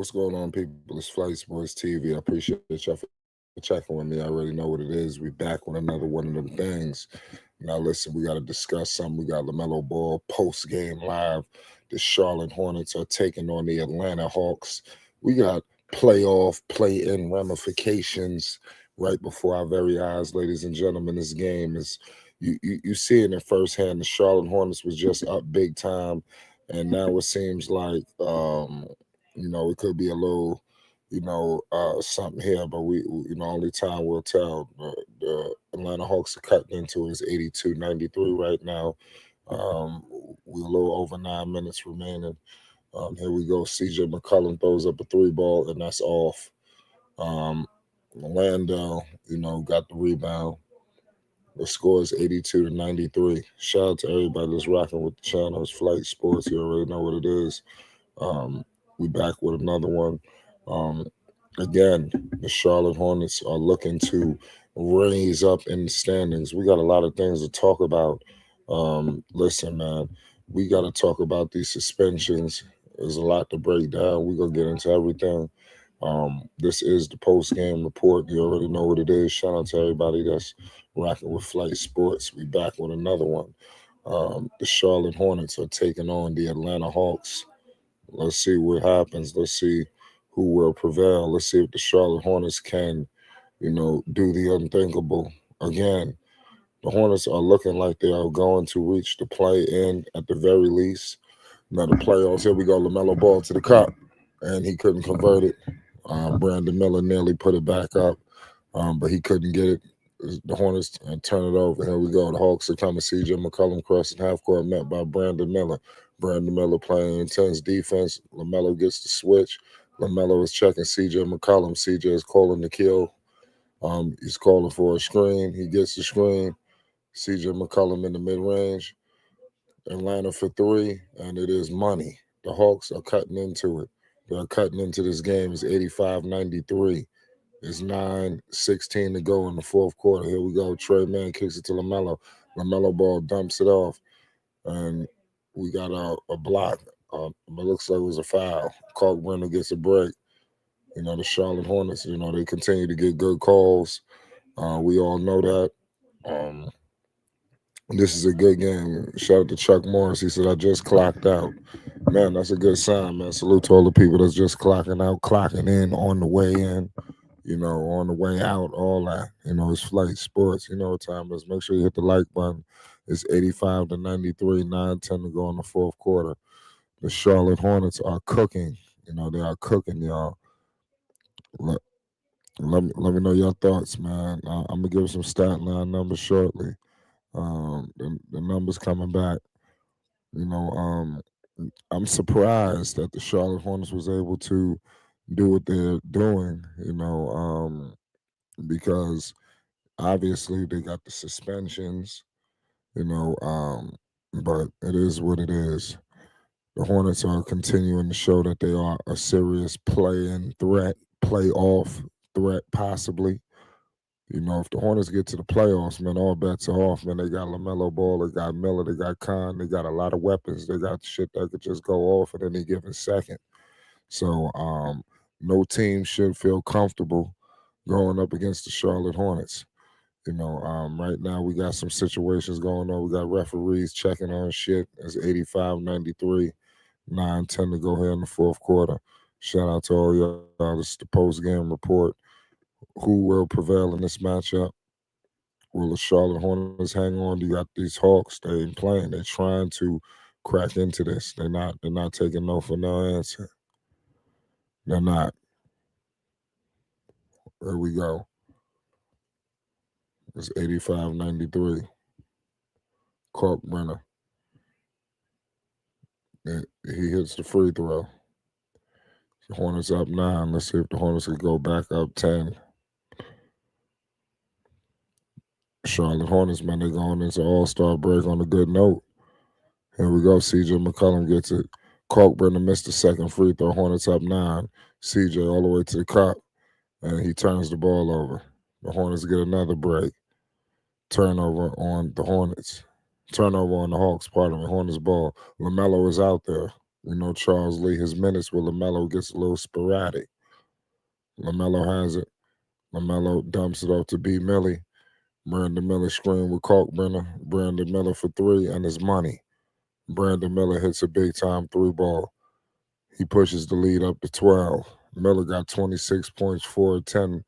What's going on, people? It's Flight Sports TV. I appreciate y'all for checking with me. I already know what it is. We back with another one of them things. Now, listen, we got to discuss something. We got Lamelo Ball post-game live. The Charlotte Hornets are taking on the Atlanta Hawks. We got playoff, play-in ramifications right before our very eyes, ladies and gentlemen. This game is, you see it in firsthand. The Charlotte Hornets was just up big time, and now it seems like it could be a little, something here, but only time will tell. The Atlanta Hawks are cutting into is 82-93 right now. We're a little over 9 minutes remaining. Here we go. CJ McCollum throws up a three ball, and that's off. Um, Landell, got the rebound. The score is 82-93. Shout out to everybody that's rocking with the channel. It's Flight Sports. You already know what it is. Um, we back with another one. Um, Again, the Charlotte Hornets are looking to raise up in the standings. We got a lot of things to talk about. Listen, man, we got to talk about these suspensions. There's a lot to break down. We're going to get into everything. This is the post-game report. You already know what it is. Shout out to everybody that's rocking with Flight Sports. We back with another one. The Charlotte Hornets are taking on the Atlanta Hawks. Let's see what happens. Let's see who will prevail. Let's see if the Charlotte Hornets can, do the unthinkable. Again, the Hornets are looking like they are going to reach the play-in at the very least. Now the playoffs, here we go. Lamelo Ball to the cup, and he couldn't convert it. Brandon Miller nearly put it back up, but he couldn't get it. The Hornets turn it over. Here we go. The Hawks are coming. CJ McCollum crossing half court, met by Brandon Miller. Brandon Miller playing intense defense. Lamelo gets the switch. Lamelo is checking CJ McCollum. CJ is calling the kill. He's calling for a screen. He gets the screen. CJ McCollum in the mid-range. Atlanta for three, and it is money. The Hawks are cutting into it. They're cutting into this game. It's 85-93. It's 9:16 to go in the fourth quarter. Here we go. Trey Mann kicks it to Lamelo. Lamelo Ball dumps it off, and we got a block. It looks like it was a foul. Kalkbrenner gets a break. The Charlotte Hornets, they continue to get good calls. We all know that. This is a good game. Shout out to Chuck Morris. He said, I just clocked out. Man, that's a good sign, man. Salute to all the people that's just clocking out, clocking in, on the way in, on the way out, all that. It's Flight Sports. You know what time it is. Make sure you hit the like button. It's 85-93, 9:10 to go in the fourth quarter. The Charlotte Hornets are cooking. They are cooking, y'all. Let me know your thoughts, man. I'm going to give some stat line numbers shortly. The numbers coming back. I'm surprised that the Charlotte Hornets was able to do what they're doing, because obviously they got the suspensions, but it is what it is. The Hornets are continuing to show that they are a serious play-in threat, playoff threat, possibly. If the Hornets get to the playoffs, man, all bets are off, man. They got LaMelo Ball, they got Miller, they got Khan, they got a lot of weapons. They got shit that could just go off at any given second. So no team should feel comfortable going up against the Charlotte Hornets. Right now we got some situations going on. We got referees checking on shit. It's 85-93, 9:10 to go here in the fourth quarter. Shout out to all y'all. This is the post-game report. Who will prevail in this matchup? Will the Charlotte Hornets hang on? You got these Hawks. They ain't playing. They're trying to crack into this. They're not taking no for no answer. They're not. There we go. It's 85-93. Kalkbrenner. He hits the free throw. The Hornets up 9. Let's see if the Hornets can go back up 10. Charlotte Hornets, man, they're going into All-Star break on a good note. Here we go. CJ McCollum gets it. Kalkbrenner missed the second free throw. Hornets up 9. CJ all the way to the cup, and he turns the ball over. The Hornets get another break. Turnover on the Hornets. Turnover on the Hawks, pardon me. Hornets ball. LaMelo is out there. We know Charles Lee, his minutes with Lamelo gets a little sporadic. Lamelo has it. Lamelo dumps it off to B. Millie. Brandon Miller screen with Kalkbrenner. Brandon Miller for three and his money. Brandon Miller hits a big-time three ball. He pushes the lead up to 12. Miller got 26 points, 4 of 10.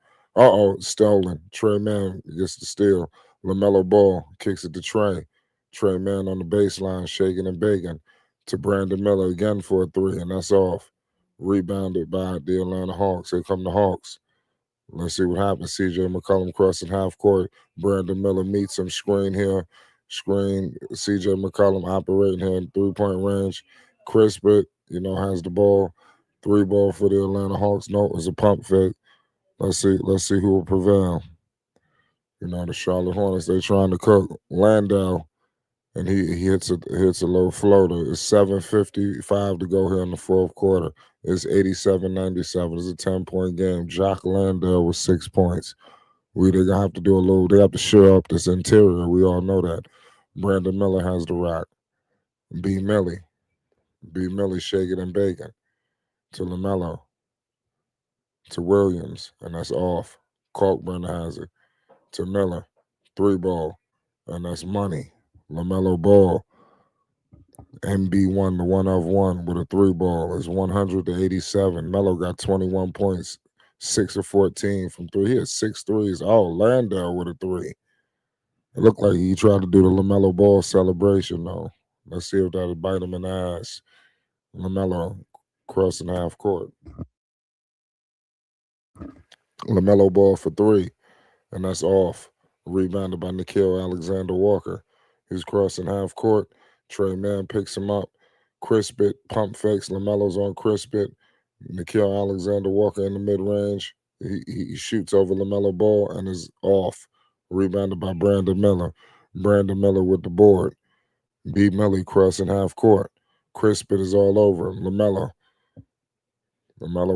Stolen. Trey Mann gets the steal. LaMelo Ball kicks it to Trey. Trey Mann on the baseline, shaking and baking. To Brandon Miller again for a three, and that's off. Rebounded by the Atlanta Hawks. Here come the Hawks. Let's see what happens. CJ McCollum crossing half court. Brandon Miller meets him. Screen here. Screen. CJ McCollum operating here in three-point range. Crisp it, has the ball. Three ball for the Atlanta Hawks. No, it's a pump fake. Let's see who will prevail. The Charlotte Hornets, they're trying to cook. Landau, and he hits a low floater. It's 7:55 to go here in the fourth quarter. It's 87-97. It's a 10-point game. Jock Landau with 6 points. They're gonna have to they have to shore up this interior. We all know that. Brandon Miller has the rock. B. Millie shaking and baking. To LaMelo. To Williams, and that's off. Kalkbrenner has it. To Miller. Three ball. And that's money. LaMelo Ball. MB1, the 1 of 1 with a three ball is 100-87. Melo got 21 points, 6 of 14 from three. He had 6 threes. Oh, Landau with a three. It looked like he tried to do the LaMelo Ball celebration, though. Let's see if that'll bite him in the ass. LaMelo crossing half court. LaMelo Ball for three, and that's off. Rebounded by Nickeil Alexander-Walker. He's crossing half court. Trey Mann picks him up. Crisp it, pump fakes. LaMelo's on crisp it. Nickeil Alexander-Walker in the mid-range. He shoots over LaMelo Ball and is off. Rebounded by Brandon Miller. Brandon Miller with the board. B. Millie crossing half court. Crisp it is all over him. LaMelo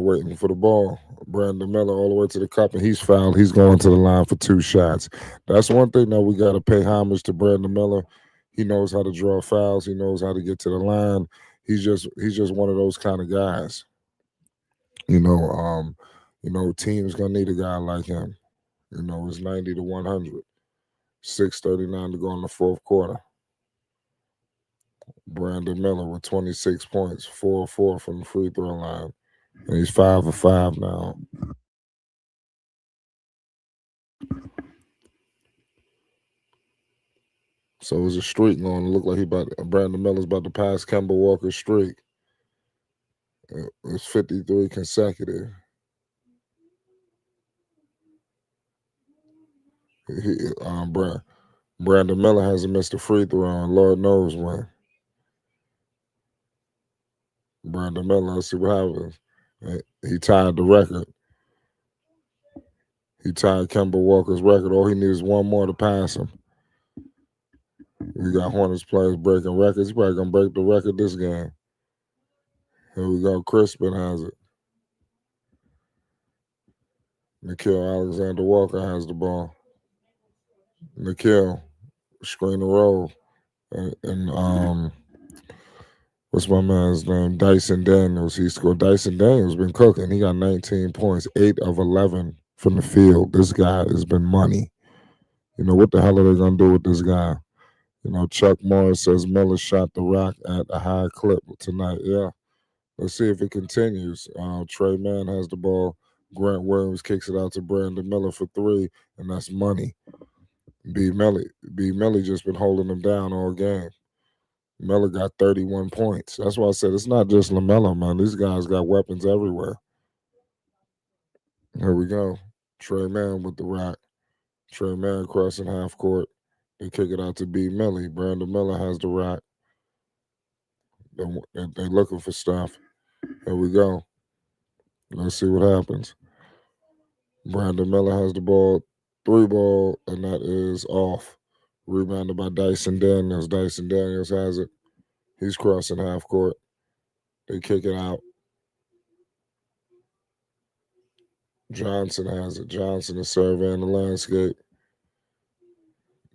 waiting for the ball. Brandon Miller all the way to the cup, and he's fouled. He's going to the line for 2 shots. That's one thing that we got to pay homage to Brandon Miller. He knows how to draw fouls. He knows how to get to the line. He's just one of those kind of guys. Team's gonna need a guy like him. It's 90-100. 6:39 to go in the fourth quarter. Brandon Miller with 26 points, 4 of 4 from the free throw line. And he's 5 of 5 now. So it's a streak going. It looked like Brandon Miller's about to pass Kemba Walker's streak. It's 53 consecutive. Brandon Miller hasn't missed a free throw on Lord knows when. Brandon Miller, let's see what happens. He tied the record. He tied Kemba Walker's record. All he needs is one more to pass him. We got Hornets players breaking records. He's probably going to break the record this game. Here we go. Crispin has it. Nickeil Alexander-Walker has the ball. Nickeil, screen and roll. And what's my man's name? Dyson Daniels. He scored. Dyson Daniels been cooking. He got 19 points, 8 of 11 from the field. This guy has been money. What the hell are they going to do with this guy? Chuck Morris says Miller shot the rock at a high clip tonight. Yeah. Let's see if it continues. Trey Mann has the ball. Grant Williams kicks it out to Brandon Miller for three, and that's money. B. Millie just been holding him down all game. Miller got 31 points. That's why I said it's not just LaMelo, man. These guys got weapons everywhere. Here we go. Trey Mann with the rock. Trey Mann crossing half court. They kick it out to B. Millie. Brandon Miller has the rock. They're looking for stuff. Here we go. Let's see what happens. Brandon Miller has the ball. Three ball, and that is off. Rebounded by Dyson Daniels. Dyson Daniels has it. He's crossing half court. They kick it out. Johnson has it. Johnson is surveying the landscape.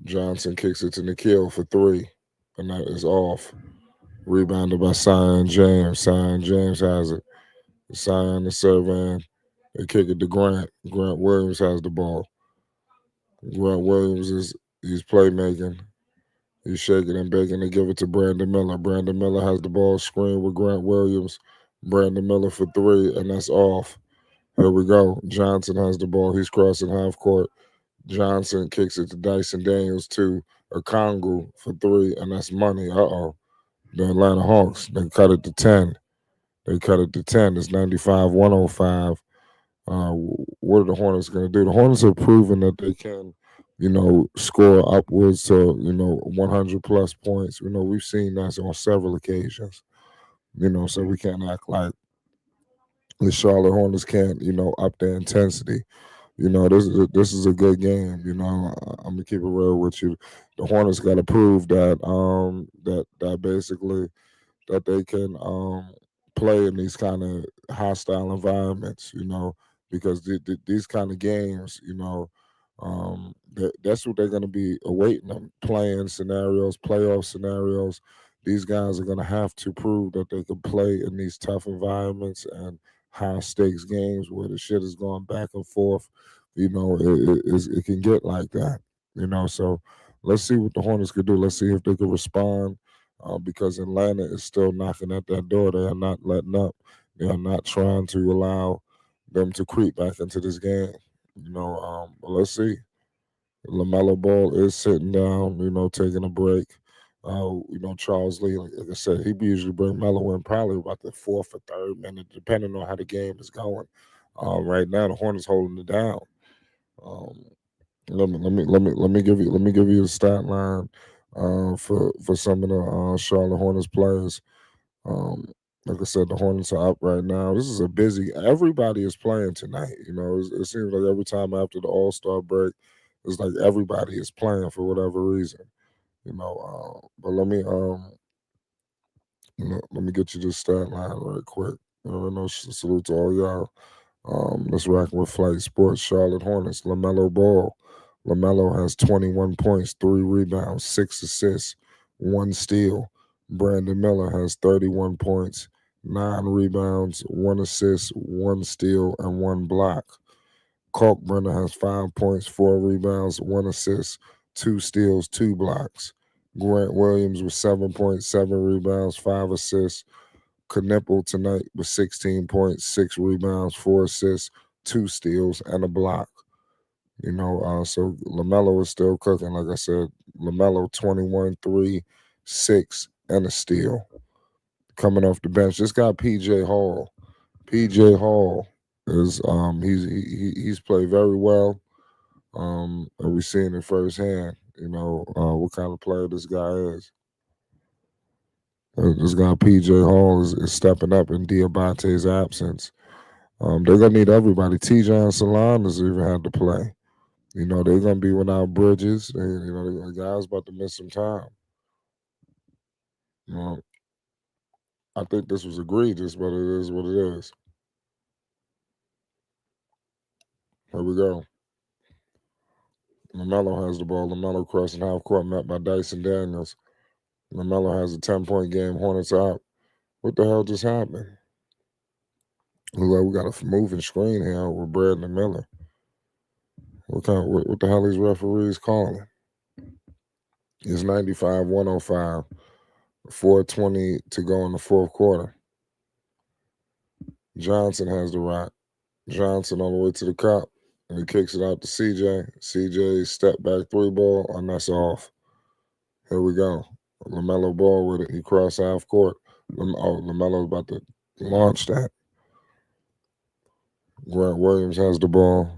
Johnson kicks it to Nickeil for three, and that is off. Rebounded by Zion James. Zion James has it. Zion the serve and they kick it to Grant. Grant Williams has the ball. Grant Williams he's playmaking. He's shaking and baking to give it to Brandon Miller. Brandon Miller has the ball screen with Grant Williams. Brandon Miller for three, and that's off. Here we go. Johnson has the ball. He's crossing half court. Johnson kicks it to Dyson Daniels to Okongu for three, and that's money. Uh-oh. The Atlanta Hawks, they cut it to 10. They cut it to 10. It's 95-105. What are the Hornets going to do? The Hornets have proven that they can, score upwards to, 100 plus points. We've seen that on several occasions. So we can't act like the Charlotte Hornets can't, up their intensity. This is a good game. I'm gonna keep it real with you. The Hornets got to prove that that basically that they can play in these kind of hostile environments, because these kind of games, that's what they're going to be awaiting them, playing scenarios, playoff scenarios. These guys are going to have to prove that they can play in these tough environments and high stakes games where the shit is going back and forth. It can get like that, so let's see what the Hornets could do. Let's see if they can respond because Atlanta is still knocking at that door. They are not letting up. They are not trying to allow them to creep back into this game. But let's see. Lamelo Ball is sitting down, taking a break. Charles Lee, like I said, he usually bring Melo in probably about the fourth or third minute, depending on how the game is going. Right now, the Hornets holding it down. Um, let me give you a stat line for some of the Charlotte Hornets players. Um, like I said, the Hornets are up right now. This is a busy. Everybody is playing tonight. It seems like every time after the All Star break, it's like everybody is playing for whatever reason. But let me get you this stat line right quick. Salute to all y'all. Let's rock with Flight Sports. Charlotte Hornets. Lamelo Ball. Lamelo has 21 points, 3 rebounds, 6 assists, 1 steal. Brandon Miller has 31 points, 9 rebounds, 1 assist, 1 steal, and 1 block. Kalkbrenner has 5 points, 4 rebounds, 1 assist, 2 steals, 2 blocks. Grant Williams with 7 points, 7 rebounds, 5 assists. Knipple tonight with 16 points, 6 rebounds, 4 assists, 2 steals, and a block. So LaMelo is still cooking. Like I said, LaMelo 21, 3, 6, and a steal. Coming off the bench, this guy PJ Hall. PJ Hall is he's played very well. And we've seen it firsthand. What kind of player this guy is. This guy PJ Hall is stepping up in Diabate's absence. They're gonna need everybody. T. Salon has even had to play. They're gonna be without Bridges. The guys about to miss some time. Um, I think this was egregious, but it is what it is. Here we go. LaMelo has the ball. LaMelo crossing half court, met by Dyson Daniels. LaMelo has a 10-point game. Hornets out. What the hell just happened? Look like we got a moving screen here with Brandon Miller. What the hell these referees calling? It's 95-105. 4:20 to go in the fourth quarter. Johnson has the rock. Johnson all the way to the cup. And he kicks it out to CJ. CJ step back 3 ball, and that's off. Here we go. LaMelo Ball with it. He crossed half court. LaMelo's about to launch that. Grant Williams has the ball.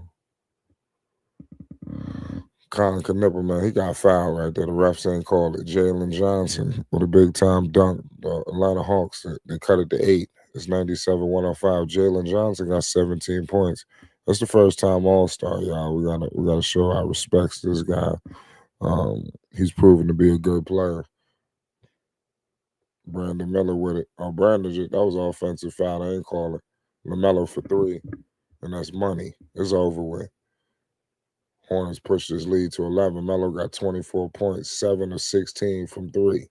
Colin Knipple, man, he got fouled right there. The refs ain't called it. Jalen Johnson with a big time dunk. The Atlanta Hawks, they cut it to 8. It's 97-105. Jalen Johnson got 17 points. That's the first time All-Star, y'all. We gotta show our respects to this guy. He's proven to be a good player. Brandon Miller with it. Oh, Brandon, that was an offensive foul. I ain't call it. LaMelo for 3, and that's money. It's over with. Hornets pushed his lead to 11. Melo got 24 points, 7 of 16 from 3.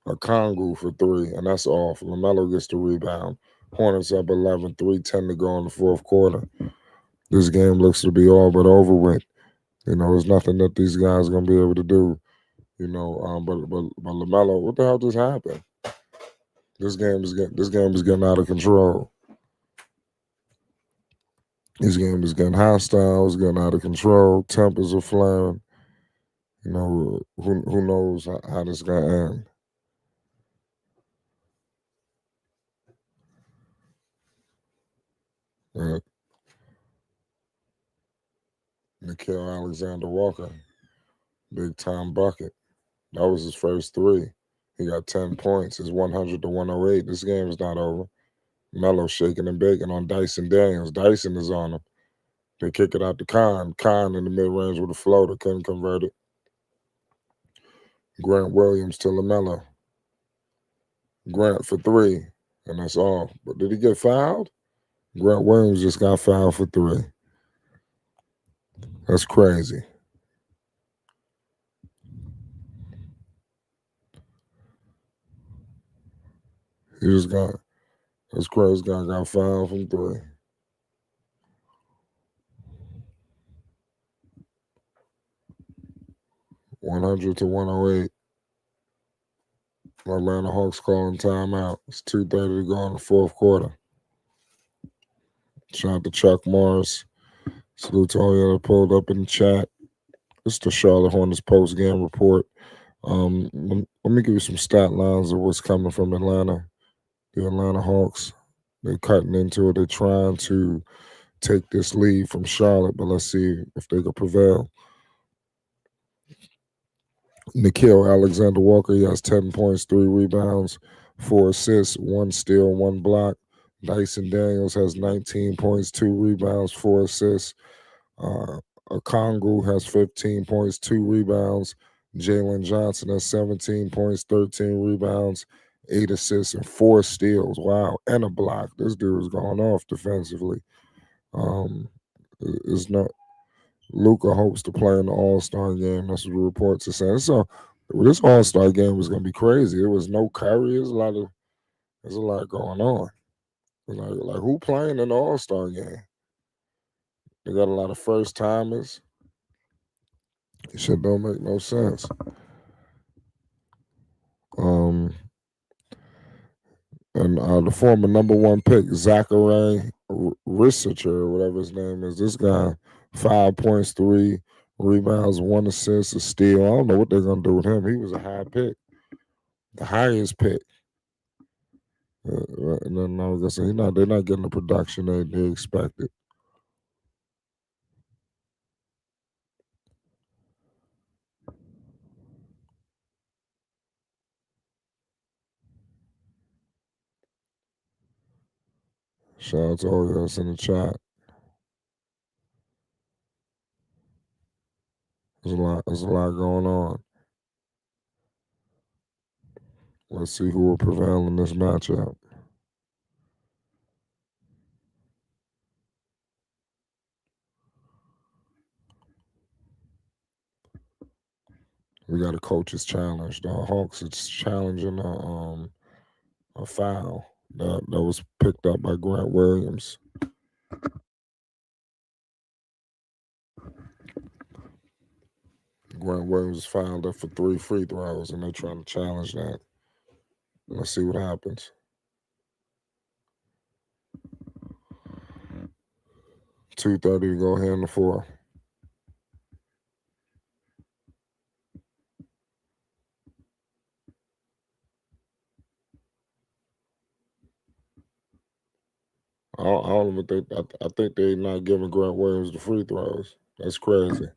A Kongu for 3, and that's off. Lamelo gets the rebound. Hornets up 11, 3:10 to go in the fourth quarter. This game looks to be all but over with. There's nothing that these guys are gonna be able to do. But Lamelo, what the hell just happened? This game is getting out of control. This game is getting hostile. It's getting out of control. Tempers are flaring. Who knows how this is gonna end? Nickeil Alexander-Walker, big time bucket. That was his first 3. He got 10 points. It's 100 to 108. This game is not over. Melo shaking and baking on Dyson Daniels. Dyson is on him. They kick it out to Khan. Khan in the mid-range with a floater. Couldn't convert it. Grant Williams to Lamelo. Grant for 3. And that's all. But did he get fouled? Grant Williams just got fouled for 3. That's crazy. That's crazy. Guy got fouled from 3. $100 to 108. Atlanta Hawks calling timeout. It's 2:30 to go in the fourth quarter. Shout out to Chuck Morris. Salute to all y'all that pulled up in the chat. It's the Charlotte Hornets post-game report. Let me give you some stat lines of what's coming from Atlanta. The Atlanta Hawks, they're cutting into it. They're trying to take this lead from Charlotte, but let's see if they can prevail. Nickeil Alexander-Walker, he has 10 points, 3 rebounds, 4 assists, 1 steal, 1 block. Dyson Daniels has 19 points, 2 rebounds, 4 assists. Okongwu has 15 points, 2 rebounds. Jalen Johnson has 17 points, 13 rebounds, 8 assists, and 4 steals. Wow, and a block. This dude is going off defensively. It's not. Luka hopes to play in the All-Star game. That's what the reports are saying. So this All-Star game was going to be crazy. There was no Curry. There's a lot going on. Like who playing in the All-Star game? They got a lot of first timers. It shit don't make no sense. And the former number 1 pick, Zachary Rissicher, whatever his name is, this guy, 5 points, 3 rebounds, 1 assist, a steal. I don't know what they're gonna do with him. He was a high pick, the highest pick. And then like I said, they're not getting the production they expected. Shout out to all y'all that's in the chat. There's a lot going on. Let's see who will prevail in this matchup. We got a coach's challenge. The Hawks is challenging a foul that was picked up by Grant Williams. Grant Williams fouled up for 3 free throws, and they're trying to challenge that. Let's see what happens. 2:30 to go here in the fourth. I don't even think. I think they're not giving Grant Williams the free throws. That's crazy.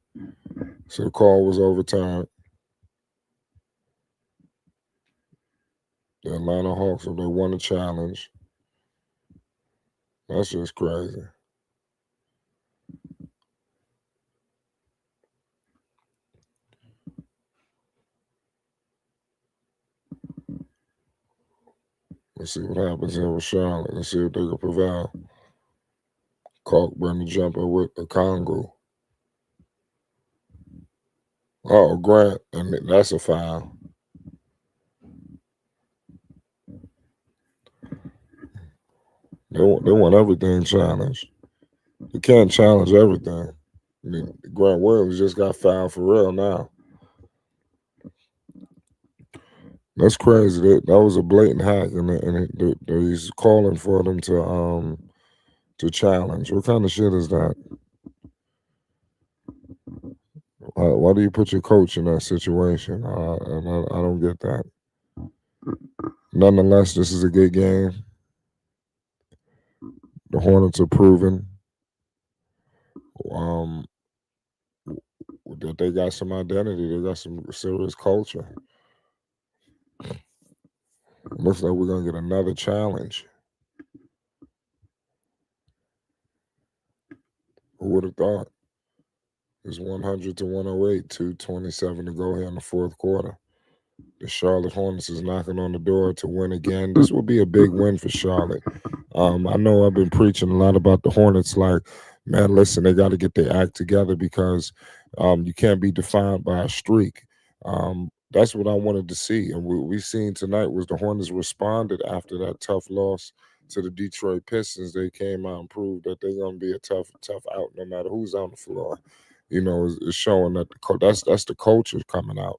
So the call was overturned. The Atlanta Hawks, if they won the challenge, that's just crazy. Let's see what happens here with Charlotte. Let's see if they can prevail. Kalkbrenner the jumper with the Congo. Oh, Grant, and that's a foul. They want everything challenged. You can't challenge everything. I mean, Grant Williams just got fouled for real now. That's crazy. That was a blatant hack, and he's calling for them to challenge. What kind of shit is that? Why do you put your coach in that situation? And I don't get that. Nonetheless, this is a good game. The Hornets are proving um, that they got some identity. They got some serious culture. Looks like we're gonna get another challenge. Who would have thought? It's 100 to 108, 2:27 to go here in the fourth quarter. The Charlotte Hornets is knocking on the door to win again. This will be a big win for Charlotte. I know I've been preaching a lot about the Hornets. Like, man, listen, they got to get their act together because you can't be defined by a streak. That's what I wanted to see, and we seen tonight was the Hornets responded after that tough loss to the Detroit Pistons. They came out and proved that they're gonna be a tough out no matter who's on the floor. It's showing that that's the culture coming out.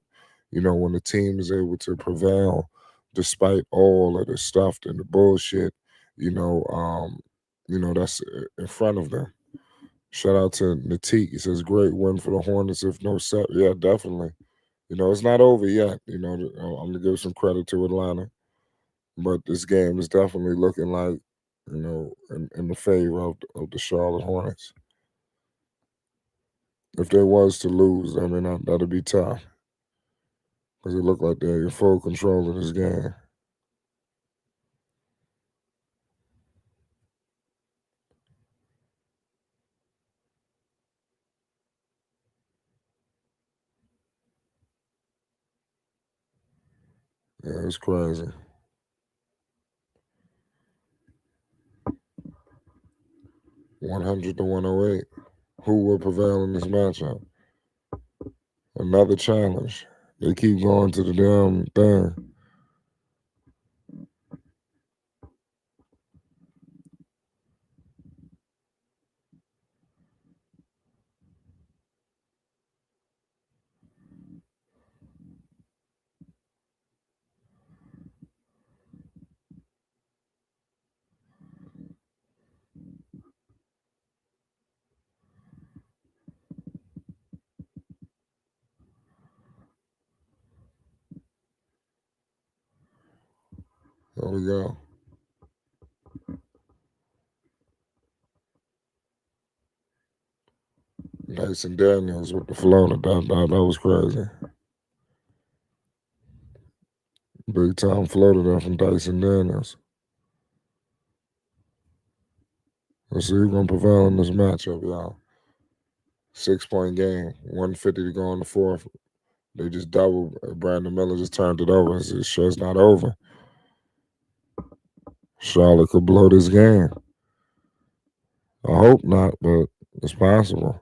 When the team is able to prevail despite all of the stuff and the bullshit, that's in front of them. Shout out to Natik. He says, great win for the Hornets if no set. Yeah, definitely. It's not over yet. I'm going to give some credit to Atlanta, but this game is definitely looking like, in the favor of the Charlotte Hornets. If they was to lose, I mean, that'd be tough because it looked like they're in full control of this game. Yeah, it's crazy. 100 to 108. Who will prevail in this matchup? Another challenge. They keep going to the damn thing. There we go. Dyson Daniels with the floater. That was crazy. Big time floater there from Dyson Daniels. Let's see who's going to prevail in this matchup, y'all. 6-point game. 150 to go in the fourth. They just doubled. Brandon Miller just turned it over. It's sure it's not over. Charlotte could blow this game. I hope not, but it's possible.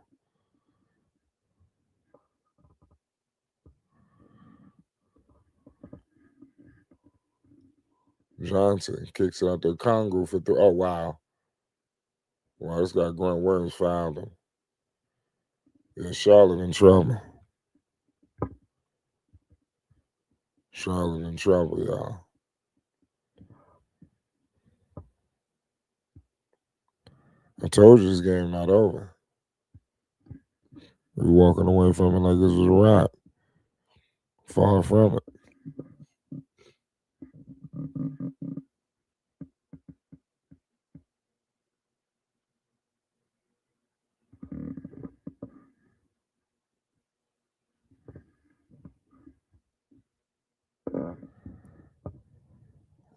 Johnson kicks it out there. Congo for three. Oh, wow. Wow, this guy Grant Williams fouled him. Yeah, Charlotte in trouble. Charlotte in trouble, y'all. I told you this game not over. We walking away from it like this was a wrap. Far from it.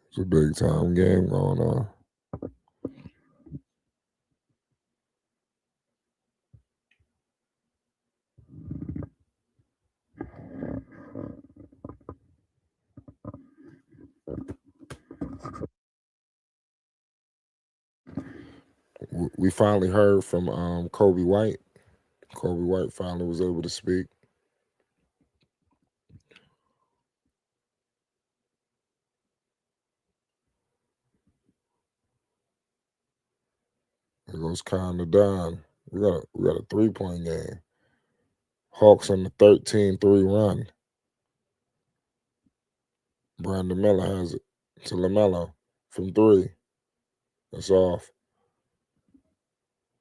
It's a big time game going on. We finally heard from Kobe White. Kobe White finally was able to speak. Here goes Con the Don. We got a 3-point game. Hawks on the 13-3 run. Brandon Miller has it to Lamelo from 3. It's off.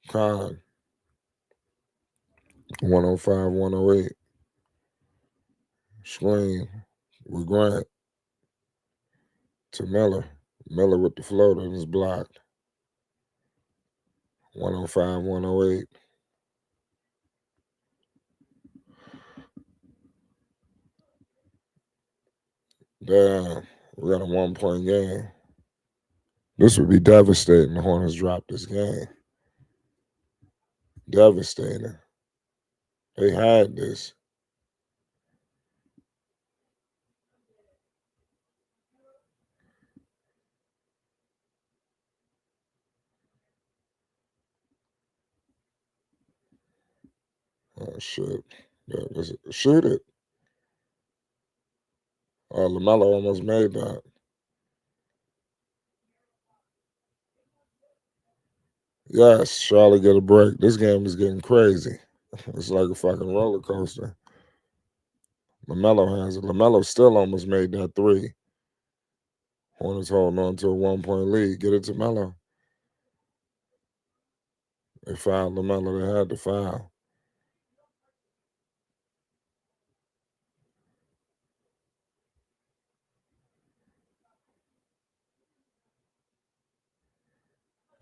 Con 105-108. Screen with Grant to Miller. Miller with the floater and is blocked. 105-108. Damn, we got a 1-point game. This would be devastating. The Hornets dropped this game. Devastating. They had this. Oh, shit. Yeah, shoot it. Lamelo almost made that. Yes, Charlotte get a break. This game is getting crazy. It's like a fucking roller coaster. Lamelo has it. Lamelo still almost made that 3. Hornets holding on to a 1-point lead. Get it to Melo. They fouled Lamelo. They had to foul.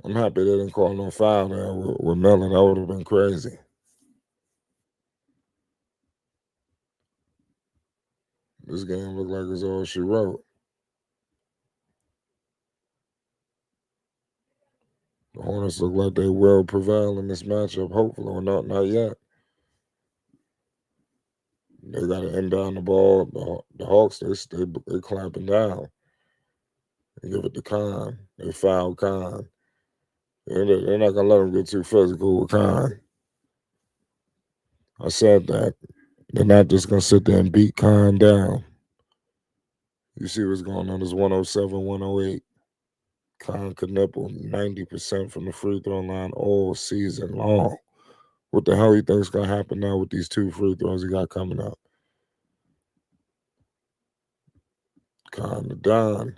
I'm happy they didn't call no foul there with Melo. That would have been crazy. This game looked like it's all she wrote. The Hornets look like they will prevail in this matchup, hopefully, or not yet. They got to end down the ball. The Hawks, they clamping down. They give it to Khan. They foul Khan. They're not going to let him get too physical with Khan. I said that. They're not just going to sit there and beat Khan down. You see what's going on. It's 107-108. Khan could nipple 90% from the free throw line all season long. What the hell you think is going to happen now with these 2 free throws he got coming up? Khan to Don.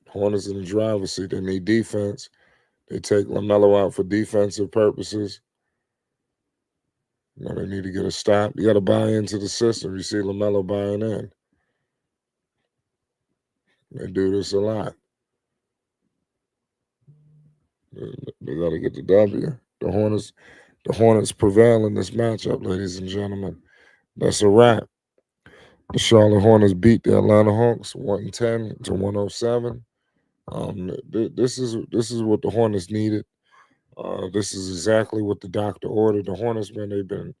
Hornets in the driver's seat. They need defense. They take Lamelo out for defensive purposes. They need to get a stop. You got to buy into the system. You see Lamelo buying in. They do this a lot. They got to get the W. The Hornets prevail in this matchup, ladies and gentlemen. That's a wrap. The Charlotte Hornets beat the Atlanta Hawks 110-107. This is what the Hornets needed. This is exactly what the doctor ordered. The Hornets, man, they've been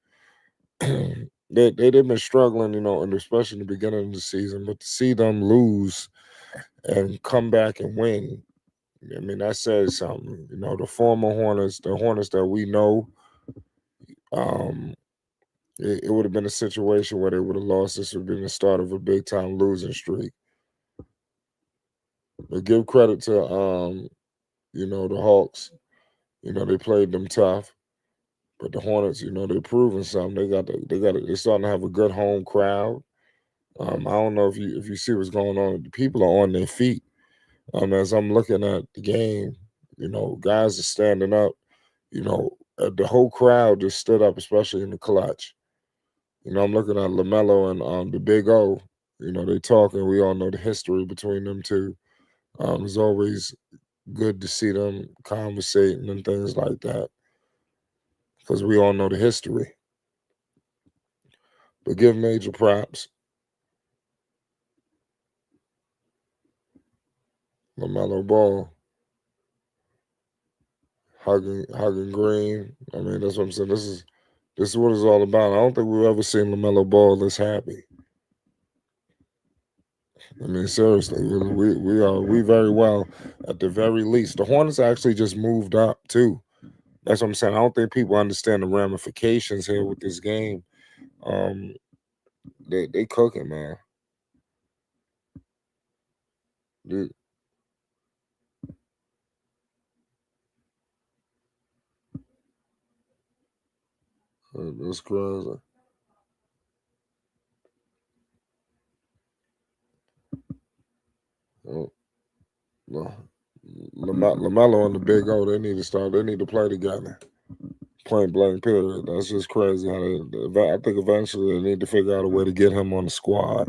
they've been struggling, and especially in the beginning of the season. But to see them lose and come back and win, I mean, that says something. The former Hornets, the Hornets that we know, it would have been a situation where they would have lost. This would have been the start of a big time losing streak. But give credit to the Hawks. They played them tough. But the Hornets, they're proving something. They're starting to have a good home crowd. I don't know if you see what's going on. The people are on their feet. As I'm looking at the game, guys are standing up. The whole crowd just stood up, especially in the clutch. I'm looking at Lamelo and the Big O. They talking. We all know the history between them two. It's always good to see them conversating and things like that because we all know the history. But give major props. LaMelo Ball hugging Green. I mean, that's what I'm saying. This is what it's all about. I don't think we've ever seen LaMelo Ball this happy. I mean, seriously, we very well at the very least. The Hornets actually just moved up too. That's what I'm saying. I don't think people understand the ramifications here with this game. They cooking, man. It's crazy. Uh, Lamelo and the Big O, they need to start. They need to play together. Point blank, period. That's just crazy. I think eventually they need to figure out a way to get him on the squad.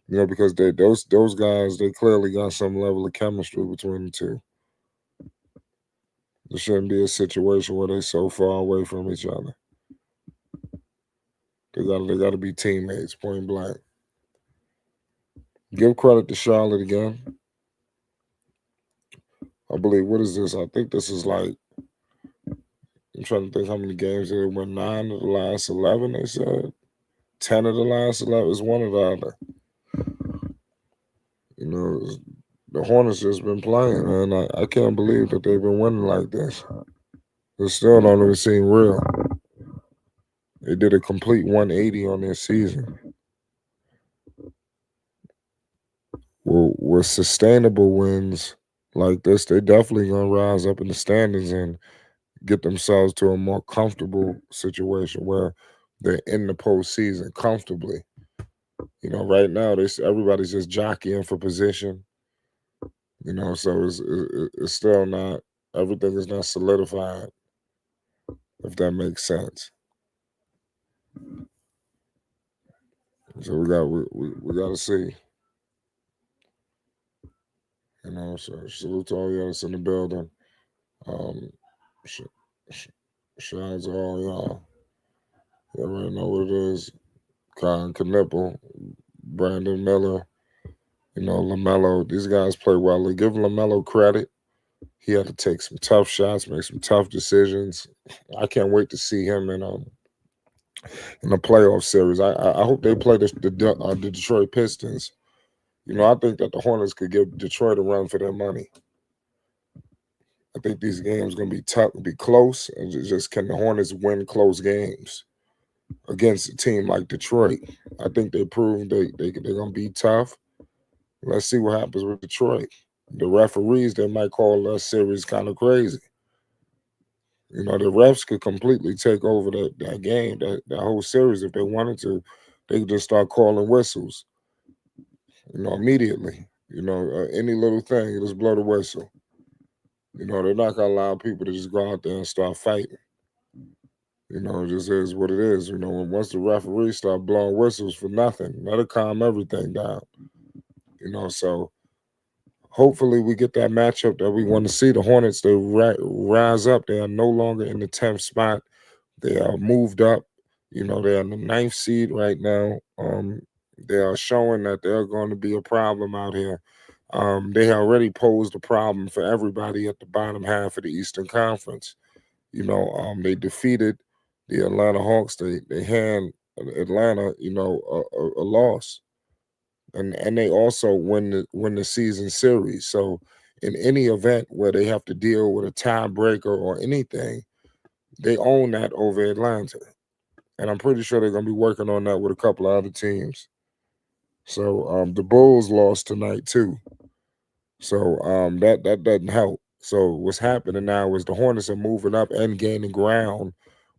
Because those guys, they clearly got some level of chemistry between the two. There shouldn't be a situation where they're so far away from each other. They got to be teammates. Point blank. Give credit to Charlotte again. I believe, what is this? I think this is like, I'm trying to think how many games they won. 9 of the last 11, they said. 10 of the last 11 is one or the other. The Hornets just been playing, man. I can't believe that they've been winning like this. It still don't even seem real. They did a complete 180 on their season. Well, with sustainable wins like this, they definitely gonna rise up in the standings and get themselves to a more comfortable situation where they're in the postseason comfortably. Right now everybody's just jockeying for position. So it's still not, everything is not solidified, if that makes sense. So we got to see. So salute to all y'all that's in the building. Sh- sh- Shout out to all y'all. You already know what it is. Colin Knipple, Brandon Miller, Lamelo. These guys play well. They give Lamelo credit. He had to take some tough shots, make some tough decisions. I can't wait to see him in the playoff series. I hope they play the Detroit Pistons. I think that the Hornets could give Detroit a run for their money. I think these games going to be tough, be close, and just can the Hornets win close games against a team like Detroit? I think they proved they're going to be tough. Let's see what happens with Detroit. The referees, they might call that series kind of crazy. The refs could completely take over that game, that whole series if they wanted to. They could just start calling whistles, immediately. Any little thing, just blow the whistle. They're not going to allow people to just go out there and start fighting. It just is what it is. Once the referees start blowing whistles for nothing, that'll calm everything down. So hopefully we get that matchup that we want to see. The Hornets, they rise up. They are no longer in the 10th spot. They are moved up. They're in the 9th seed right now. They are showing that they're going to be a problem out here. They already posed a problem for everybody at the bottom half of the Eastern Conference. They defeated the Atlanta Hawks. They hand Atlanta, a loss, and they also win the season series. So in any event where they have to deal with a tiebreaker or anything, they own that over Atlanta, and I'm pretty sure they're going to be working on that with a couple of other teams. So the Bulls lost tonight too. So that doesn't help. So what's happening now is the Hornets are moving up and gaining ground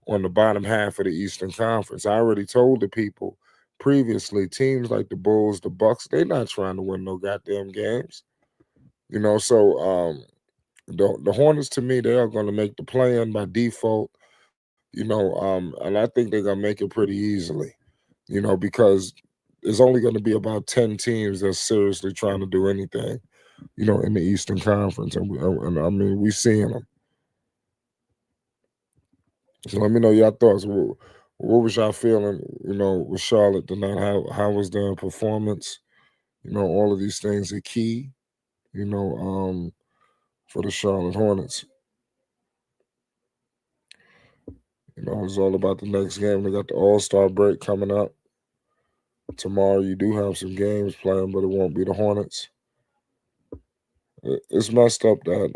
on the bottom half of the Eastern Conference. I already told the people previously, teams like the Bulls, the Bucks, they're not trying to win no goddamn games. So the Hornets, to me, they are going to make the play-in by default. And I think they're going to make it pretty easily. Because there's only going to be about 10 teams that's seriously trying to do anything. In the Eastern Conference, and I mean, we seeing them. So let me know your thoughts. What was y'all feeling, with Charlotte tonight? How was their performance? All of these things are key, for the Charlotte Hornets. It's all about the next game. They got the All-Star break coming up. Tomorrow you do have some games playing, but it won't be the Hornets. It's messed up that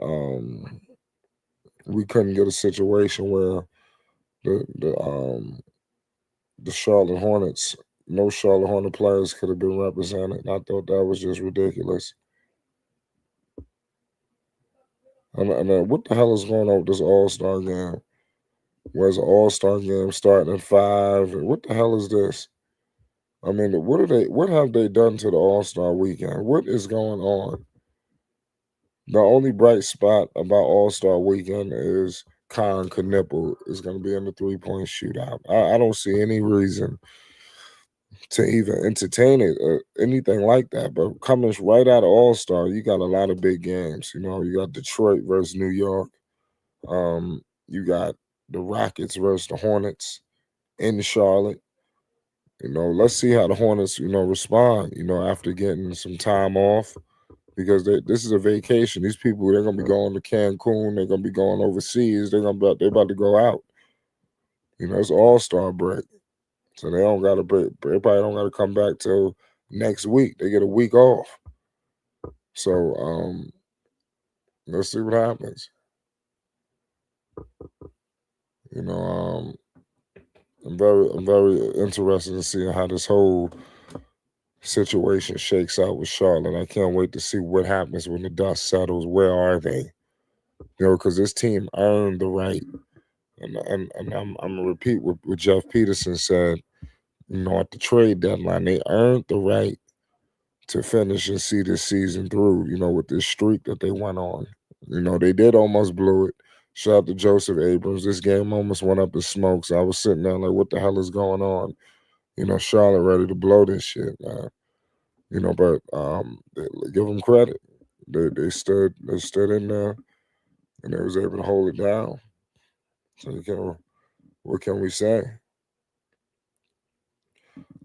we couldn't get a situation where the Charlotte Hornets, no Charlotte Hornet players could have been represented. And I thought that was just ridiculous. And what the hell is going on with this All-Star game? Where's an All-Star game starting at 5? What the hell is this? I mean, what have they done to the All-Star weekend? What is going on? The only bright spot about All-Star weekend is Khan Knippel is going to be in the three-point shootout. I don't see any reason to even entertain it or anything like that. But coming right out of All-Star, you got a lot of big games. You know, you got Detroit versus New York. You got the Rockets versus the Hornets in Charlotte. You know, let's see how the Hornets, respond, after getting some time off because this is a vacation. These people, they're going to be going to Cancun. They're going to be going overseas. They're about to go out. You know, it's All-Star break. So they don't got to break. They probably don't got to come back till next week. They get a week off. So let's see what happens. You know, I'm very interested in seeing how this whole situation shakes out with Charlotte. I can't wait to see what happens when the dust settles. Where are they? You know, because this team earned the right. And I'm gonna repeat what Jeff Peterson said. You know, at the trade deadline, they earned the right to finish and see this season through. You know, with this streak that they went on. You know, they did almost blow it. Shout out to Joseph Abrams. This game almost went up in smoke. So I was sitting there like, what the hell is going on? You know, Charlotte ready to blow this shit, man. You know, but give them credit. They stood in there and they was able to hold it down. So what can we say?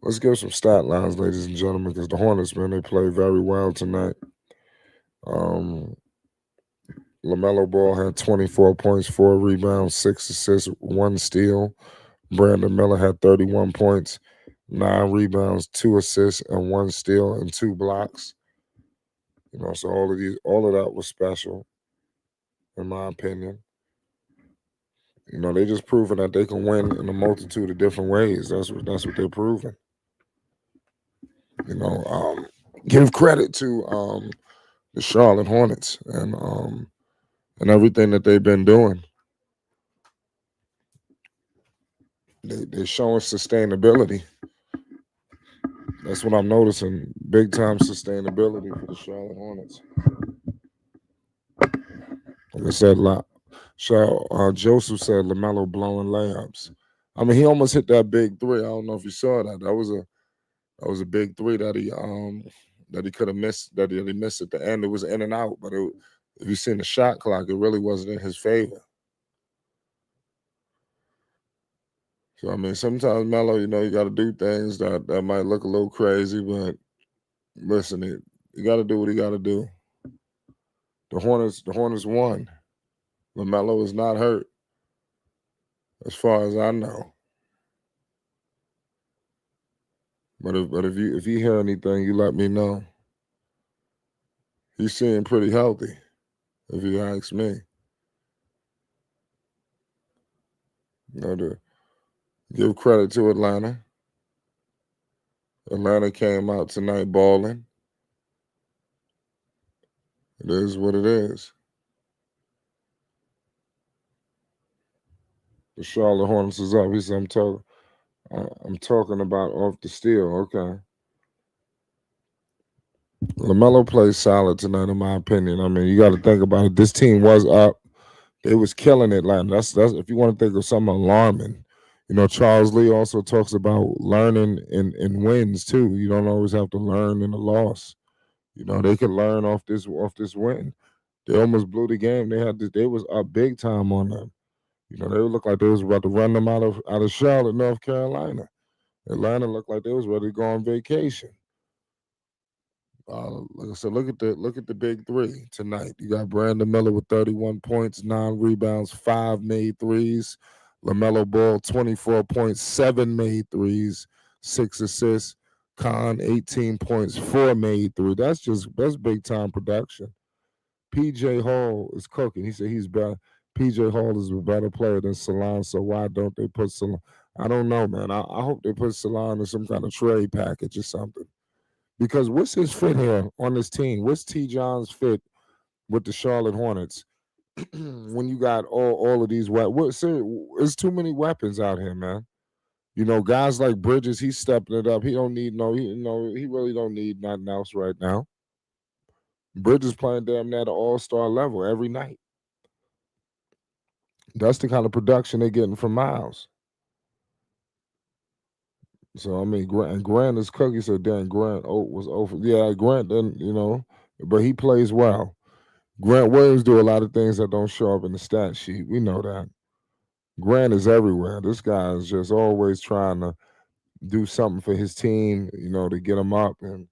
Let's give some stat lines, ladies and gentlemen, because the Hornets, man, they played very well tonight. Um, Lamelo Ball had 24 points, 4 rebounds, 6 assists, 1 steal. Brandon Miller had 31 points, 9 rebounds, 2 assists, and 1 steal and 2 blocks. You know, so all of that was special, in my opinion. You know, they just proving that they can win in a multitude of different ways. That's what they're proving. You know, give credit to the Charlotte Hornets and everything that they've been doing. They're showing sustainability. That's what I'm noticing. Big time sustainability for the Charlotte Hornets. Like I said, Joseph said Lamelo blowing layups. I mean, he almost hit that big three. I don't know if you saw that. That was a big three that he could have missed. That he missed at the end. It was in and out, but if you seen the shot clock, it really wasn't in his favor. So I mean, sometimes Melo, you know, you got to do things that might look a little crazy, but listen, you got to do what he got to do. The Hornets won. Lamelo is not hurt, as far as I know. But if you hear anything, you let me know. He seemed pretty healthy, if you ask me. You know, to give credit to Atlanta. Atlanta came out tonight balling. It is what it is. The Charlotte Hornets is up. He said, I'm talking about off the steal. Okay. LaMelo plays solid tonight, in my opinion. I mean, you got to think about it. This team was up. They was killing Atlanta. That's if you want to think of something alarming. You know, Charles Lee also talks about learning in wins too. You don't always have to learn in a loss. You know, they could learn off this win. They almost blew the game. They was up big time on them. You know, they looked like they was about to run them out of Charlotte, North Carolina. Atlanta looked like they was ready to go on vacation. Like I said, look at the big three tonight. You got Brandon Miller with 31 points, 9 rebounds, 5 made threes. LaMelo Ball 24 points, 7 made threes, 6 assists. Khan 18 points, 4 made threes. That's big time production. PJ Hall is cooking. He said he's better. PJ Hall is a better player than Salon, so why don't they put Salon? I don't know, man. I hope they put Salon in some kind of trade package or something. Because what's his fit here on this team? What's T. John's fit with the Charlotte Hornets? when you got all of these weapons. There's too many weapons out here, man. Guys like Bridges, he's stepping it up. He don't need he really don't need nothing else right now. Bridges playing damn near the all-star level every night. That's the kind of production they're getting from Miles. So I mean, Grant is cookie. So Dan Grant was over. Yeah, Grant then but he plays well. Grant Williams do a lot of things that don't show up in the stat sheet. We know that. Grant is everywhere. This guy is just always trying to do something for his team, to get him up, and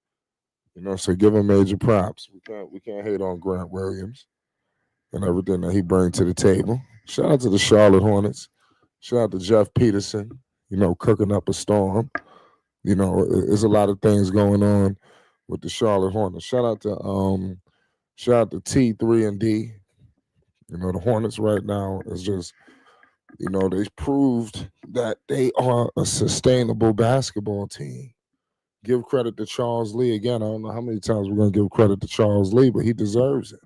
so give him major props. We can't hate on Grant Williams and everything that he brings to the table. Shout out to the Charlotte Hornets. Shout out to Jeff Peterson, cooking up a storm. There's a lot of things going on with the Charlotte Hornets. Shout out to T3 and D. The Hornets right now is just, they've proved that they are a sustainable basketball team. Give credit to Charles Lee again. I don't know how many times we're going to give credit to Charles Lee, but he deserves it.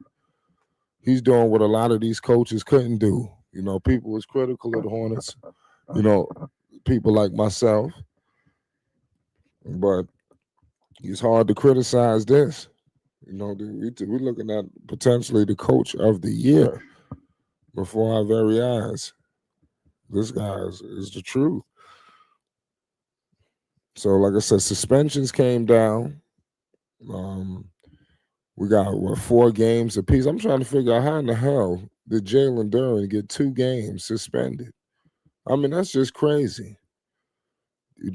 He's doing what a lot of these coaches couldn't do. People was critical of the Hornets. People like myself, but it's hard to criticize this. We're looking at potentially the coach of the year before our very eyes. This guy is the truth. So, like I said, suspensions came down. We got 4 games apiece. I'm trying to figure out how in the hell did Jalen Duren get 2 games suspended? I mean, that's just crazy. He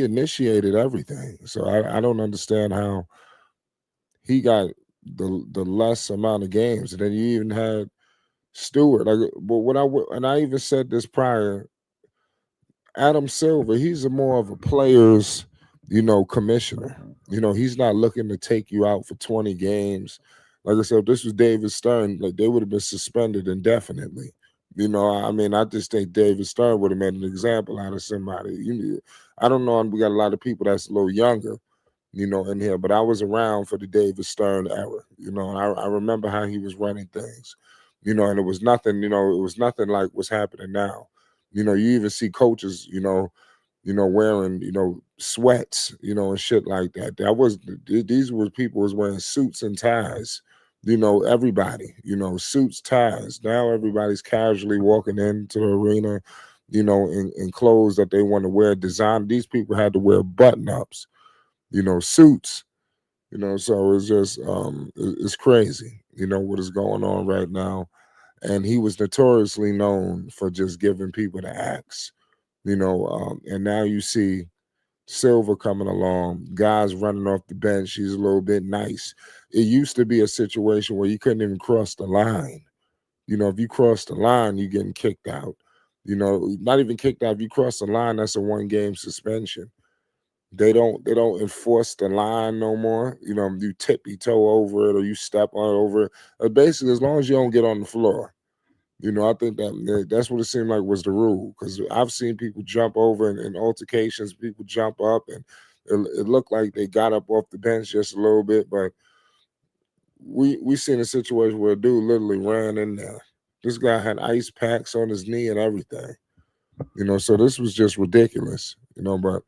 initiated everything, so I don't understand how he got the less amount of games, and then you even had Stewart. And I even said this prior. Adam Silver, he's more of a player's, commissioner. He's not looking to take you out for 20 games. Like I said, if this was David Stern, like they would have been suspended indefinitely. I just think David Stern would have made an example out of somebody. I don't know. We got a lot of people that's a little younger, in here, but I was around for the David Stern era, and I remember how he was running things, and it was nothing, like what's happening now. You even see coaches, wearing, sweats, and shit like that. These were people was wearing suits and ties. Everybody, suits, ties. Now everybody's casually walking into the arena, in clothes that they want to wear. Design. These people had to wear button-ups, suits. So it's just it's crazy, what is going on right now. And he was notoriously known for just giving people the axe, and now you see Silver coming along, guys running off the bench. He's a little bit nice. It used to be a situation where you couldn't even cross the line. If you cross the line, you're getting kicked out. Not even kicked out. If you cross the line, that's a 1-game suspension. They don't enforce the line no more. You tip your toe over it or you step on it over it. Basically, as long as you don't get on the floor. I think that's what it seemed like was the rule, because I've seen people jump over in altercations. People jump up, and it looked like they got up off the bench just a little bit. But we seen a situation where a dude literally ran in there. This guy had ice packs on his knee and everything. So this was just ridiculous. But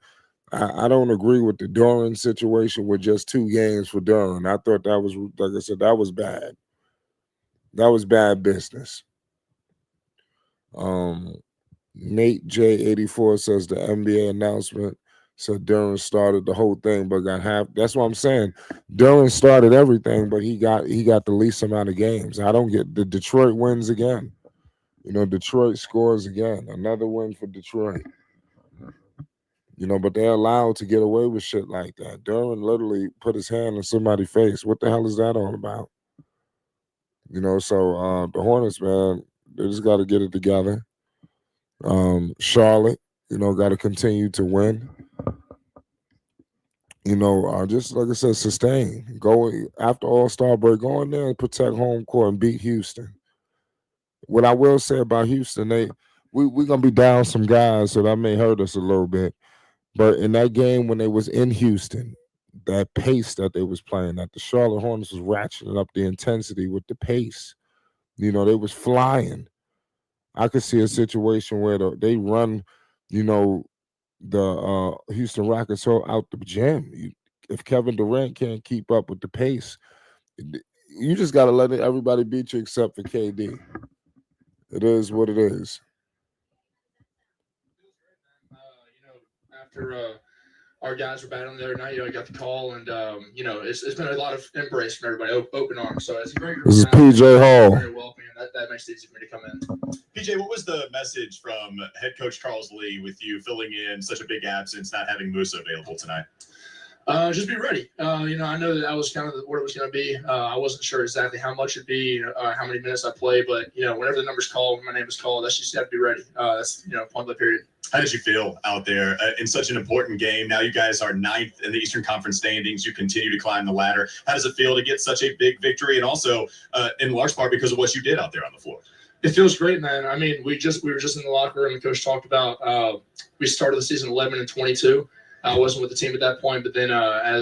I don't agree with the Duren situation with just 2 games for Duren. I thought that was, like I said, that was bad. That was bad business. Nate J84 says the NBA announcement said Duren started the whole thing, but got half. That's what I'm saying. Duren started everything, but he got the least amount of games. I don't get the Detroit wins again. Detroit scores again. Another win for Detroit. But they're allowed to get away with shit like that. Duren literally put his hand in somebody's face. What the hell is that all about? So the Hornets, man, they just got to get it together. Charlotte, got to continue to win. Just like I said, sustain. Go after All-Star break, go in there and protect home court and beat Houston. What I will say about Houston, we're gonna be down some guys, so that may hurt us a little bit. But in that game when they was in Houston, that pace that they was playing, that the Charlotte Hornets was ratcheting up the intensity with the pace. They was flying. I could see a situation where they run, you know, the Houston Rockets out the gym. If Kevin Durant can't keep up with the pace, you just got to let everybody beat you except for KD. It is what it is. After our guys were battling the other night, I got the call, and it's been a lot of embrace from everybody, open arms. So it's a great group. This is PJ Hall. Very welcoming. That makes it easy for me to come in. PJ, what was the message from head coach Charles Lee with you filling in such a big absence, not having Musa available tonight? Just be ready. I know that was kind of what it was going to be. I wasn't sure exactly how much it'd be, how many minutes I play, but whenever the number's called, when my name is called, that's just have to be ready. That's point blank period. How did you feel out there in such an important game? Now you guys are 9th in the Eastern Conference standings. You continue to climb the ladder. How does it feel to get such a big victory, and also in large part because of what you did out there on the floor? It feels great, man. I mean, we were just in the locker room. The coach talked about we started the season 11-22. I wasn't with the team at that point, but then at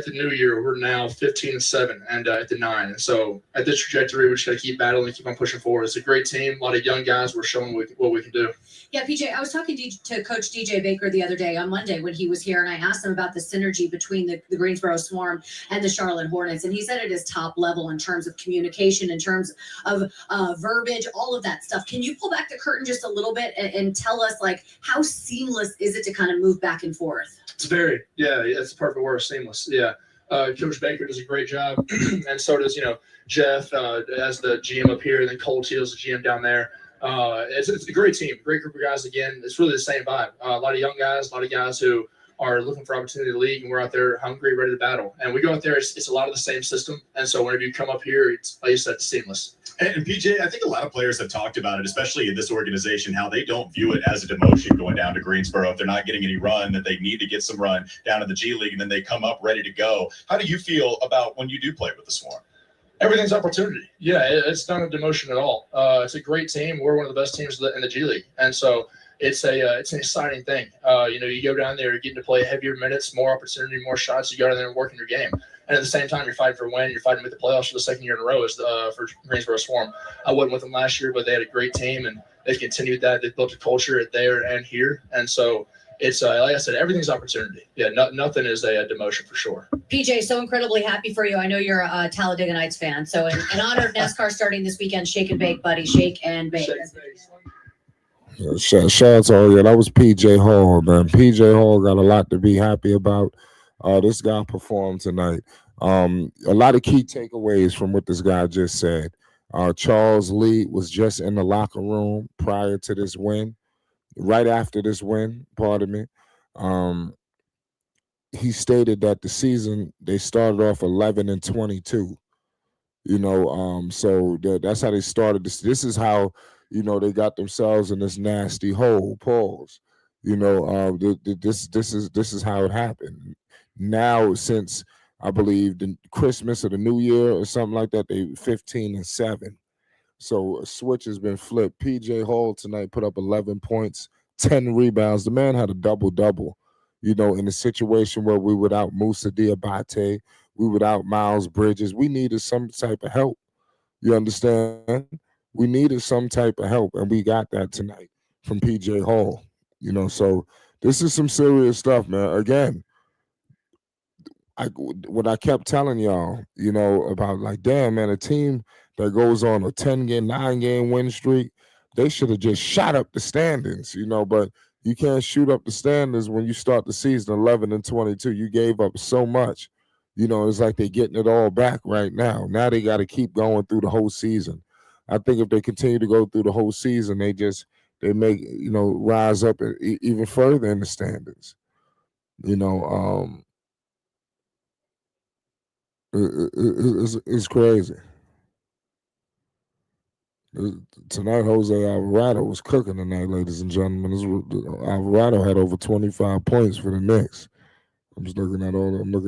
the new year, we're now 15-7 and at the 9. And so at this trajectory, we just got to keep battling and keep on pushing forward. It's a great team, a lot of young guys. We're showing what we can do. Yeah, PJ, I was talking to Coach DJ Baker the other day on Monday when he was here, and I asked him about the synergy between the Greensboro Swarm and the Charlotte Hornets, and he said it is top level in terms of communication, in terms of verbiage, all of that stuff. Can you pull back the curtain just a little bit and tell us, like, how seamless is it to kind of move back and forth? It's very, that's the perfect word, seamless. Yeah. Coach Baker does a great job, and so does, Jeff as the GM up here, and then Cole Teal's the GM down there. It's a great team, great group of guys. Again, it's really the same vibe. A lot of young guys, a lot of guys who are looking for opportunity in the league, and we're out there hungry, ready to battle. And we go out there, it's a lot of the same system. And so whenever you come up here, it's, like you said, seamless. And PJ, I think a lot of players have talked about it, especially in this organization, how they don't view it as a demotion going down to Greensboro. If they're not getting any run, that they need to get some run down in the G League, and then they come up ready to go. How do you feel about when you do play with the Swarm? Everything's opportunity. Yeah, it's not a demotion at all. It's a great team. We're one of the best teams in the G League, and so it's an exciting thing. You go down there, you're getting to play heavier minutes, more opportunity, more shots. You go down there and work in your game, and at the same time, you're fighting for a win. You're fighting with the playoffs for the second year in a row for Greensboro Swarm. I wasn't with them last year, but they had a great team, and they continued that. They built a culture there and here, and so. It's like I said, everything's opportunity. Yeah, nothing is a demotion for sure. PJ, so incredibly happy for you. I know you're a Talladega Nights fan. So in honor of NASCAR starting this weekend, shake and bake, buddy. Shake and bake. Shout out to all, that was PJ Hall, man. PJ Hall got a lot to be happy about. This guy performed tonight. A lot of key takeaways from what this guy just said. Charles Lee was just in the locker room prior to this win. Right after this win, pardon me, he stated that the season they started off 11-22. So that's how they started. This is how they got themselves in this nasty hole. Pause. This is how it happened. Now, since I believe the Christmas or the New Year or something like that, they 15-7. So a switch has been flipped. PJ Hall tonight put up 11 points, 10 rebounds. The man had a double-double, in a situation where we without Musa Diabate, we without Miles Bridges. We needed some type of help. You understand? We needed some type of help, and we got that tonight from PJ Hall. So this is some serious stuff, man. Again, what I kept telling y'all, about like, damn, man, a team that goes on a 10-game, 9-game win streak, they should have just shot up the standings, but you can't shoot up the standings when you start the season 11-22. You gave up so much. It's like they're getting it all back right now. Now they got to keep going through the whole season. I think if they continue to go through the whole season, they make, rise up even further in the standings. It's crazy. Tonight, Jose Alvarado was cooking tonight, ladies and gentlemen. Alvarado had over 25 points for the Knicks. I'm looking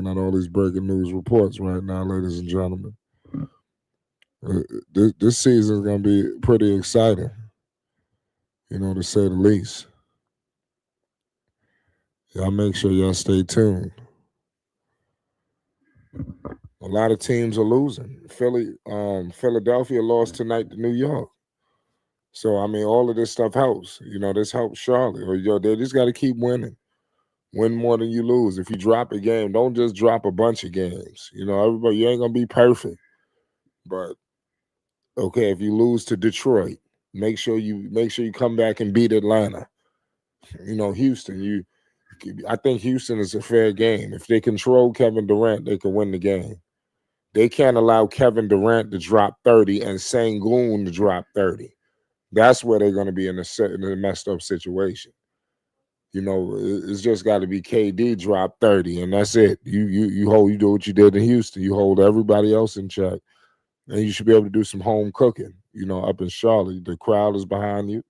at all these breaking news reports right now, ladies and gentlemen. This season is going to be pretty exciting, to say the least. Y'all make sure y'all stay tuned. A lot of teams are losing. Philadelphia lost tonight to New York. So I mean, all of this stuff helps. This helps Charlotte. Or they just got to keep winning. Win more than you lose. If you drop a game, don't just drop a bunch of games. Everybody, you ain't gonna be perfect. But okay, if you lose to Detroit, make sure you come back and beat Atlanta. Houston. I think Houston is a fair game. If they control Kevin Durant, they can win the game. They can't allow Kevin Durant to drop 30 and Sengun to drop 30. That's where they're going to be in a messed up situation. It's just got to be KD drop 30, and that's it. You do what you did in Houston. You hold everybody else in check, and you should be able to do some home cooking. Up in Charlotte, the crowd is behind you.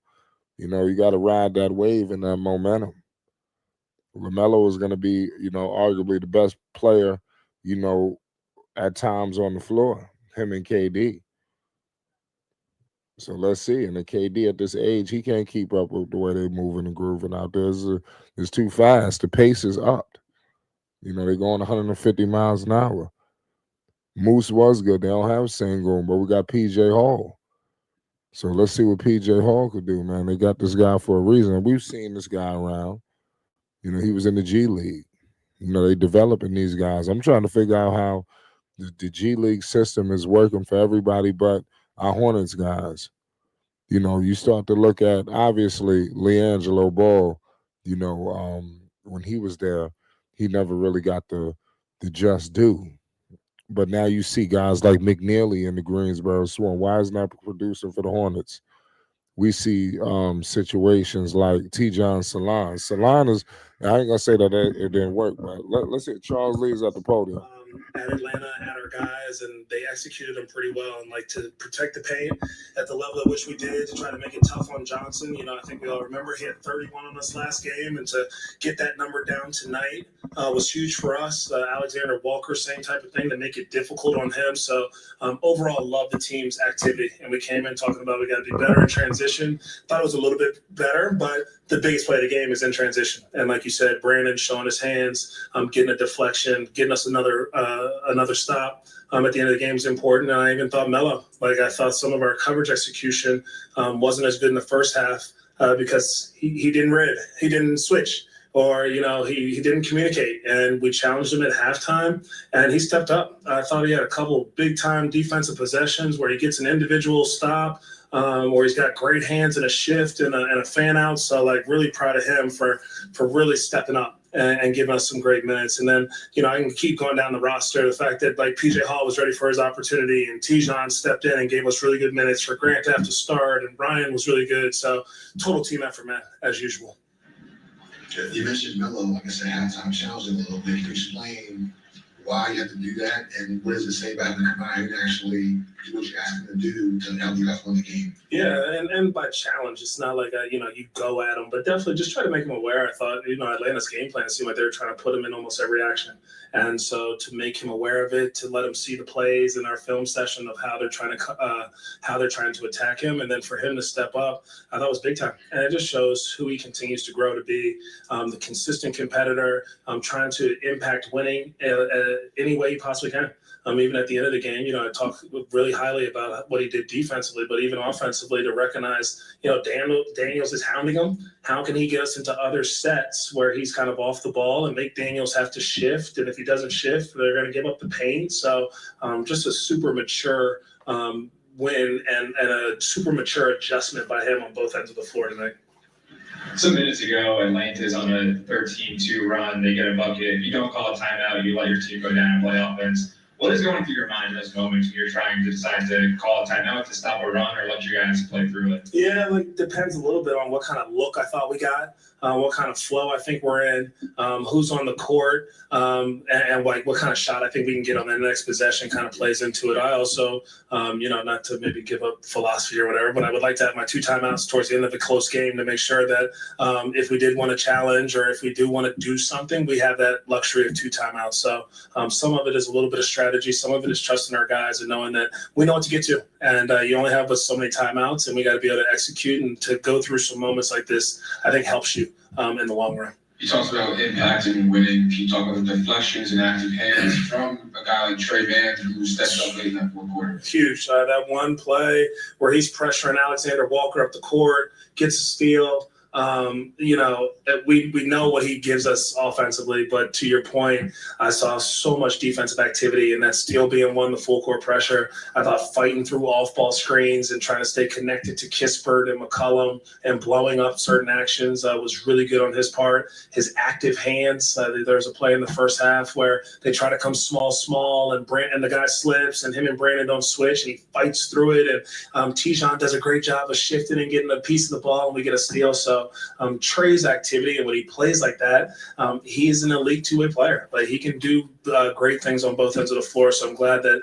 You got to ride that wave and that momentum. Lamelo is going to be, arguably the best player, at times on the floor, him and KD. So let's see. And the KD at this age, he can't keep up with the way they're moving and grooving out there. It's too fast. The pace is up. They're going 150 miles an hour. Moose was good. They don't have Sengun, but we got PJ Hall. So let's see what PJ Hall could do, man. They got this guy for a reason. We've seen this guy around. He was in the G League. They developing these guys. I'm trying to figure out how the G League system is working for everybody but our Hornets guys. You start to look at, obviously, LiAngelo Ball, when he was there, he never really got the just due. But now you see guys like McNeely in the Greensboro Swarm. Why isn't that producing for the Hornets? We see situations like T-John Salon. Salon is, I ain't going to say that it didn't work, but let's hit Charles Lee's at the podium. At Atlanta, at our guys, and they executed them pretty well. And to protect the paint at the level at which we did, to try to make it tough on Johnson. I think we all remember he had 31 on us last game, and to get that number down tonight was huge for us. Alexander Walker, same type of thing, to make it difficult on him. So overall, love the team's activity. And we came in talking about we got to be better in transition. Thought it was a little bit better, but the biggest play of the game is in transition. And like you said, Brandon showing his hands, getting a deflection, getting us another stop at the end of the game is important. And I even thought Melo, I thought some of our coverage execution wasn't as good in the first half because he didn't read, he didn't switch, or he didn't communicate. And we challenged him at halftime, and he stepped up. I thought he had a couple big time defensive possessions where he gets an individual stop. Or he's got great hands and a shift and a fan out. So really proud of him for really stepping up and giving us some great minutes. And then, I can keep going down the roster. The fact that PJ Hall was ready for his opportunity, and T-John stepped in and gave us really good minutes for Grant to have to start, and Ryan was really good. So total team effort, man, as usual. You mentioned Melo, like I said, halftime challenged him a little bit. Can you explain why you have to do that, and what does it say about him to come out here and actually do what you ask him to do to help you guys win the game? Yeah, and by challenge, it's not like you go at him, but definitely just try to make him aware. I thought Atlanta's game plan seemed like they were trying to put him in almost every action, and so to make him aware of it, to let him see the plays in our film session of how they're trying to attack him, and then for him to step up, I thought was big time, and it just shows who he continues to grow to be, the consistent competitor, trying to impact winning any way he possibly can. Even at the end of the game, I talked really highly about what he did defensively, but even offensively, to recognize, Daniels is hounding him. How can he get us into other sets where he's kind of off the ball and make Daniels have to shift? And if he doesn't shift, they're going to give up the paint. So just a super mature win and a super mature adjustment by him on both ends of the floor tonight. Some minutes ago, Atlanta's on a 13-2 run. They get a bucket. You don't call a timeout. You let your team go down and play offense. What is going through your mind in those moments when you're trying to decide to call a timeout to stop a run or let your guys play through it? Yeah, depends a little bit on what kind of look I thought we got, what kind of flow I think we're in, who's on the court, and what kind of shot I think we can get on the next possession kind of plays into it. I also, not to maybe give up philosophy or whatever, but I would like to have my 2 timeouts towards the end of a close game to make sure that if we did want to challenge or if we do want to do something, we have that luxury of 2 timeouts. So some of it is a little bit of strategy. Some of it is trusting our guys and knowing that we know what to get to. And you only have so many timeouts, and we got to be able to execute, and to go through some moments like this, I think helps you in the long run. You talked about impacting and winning. Can you talk about the deflections and active hands from a guy like Trey Mann who stepped up late in that fourth quarter? Huge. That one play where he's pressuring Alexander Walker up the court, gets a steal. We know what he gives us offensively, but to your point, I saw so much defensive activity, and that steal being won, the full court pressure. I thought fighting through off-ball screens and trying to stay connected to Kispert and McCollum and blowing up certain actions was really good on his part. His active hands. There was a play in the first half where they try to come small, and the guy slips, and him and Brandon don't switch, and he fights through it. And Tijon does a great job of shifting and getting a piece of the ball, and we get a steal. So Trey's activity, and when he plays like that, he is an elite two-way player. Like, he can do great things on both ends of the floor. So I'm glad that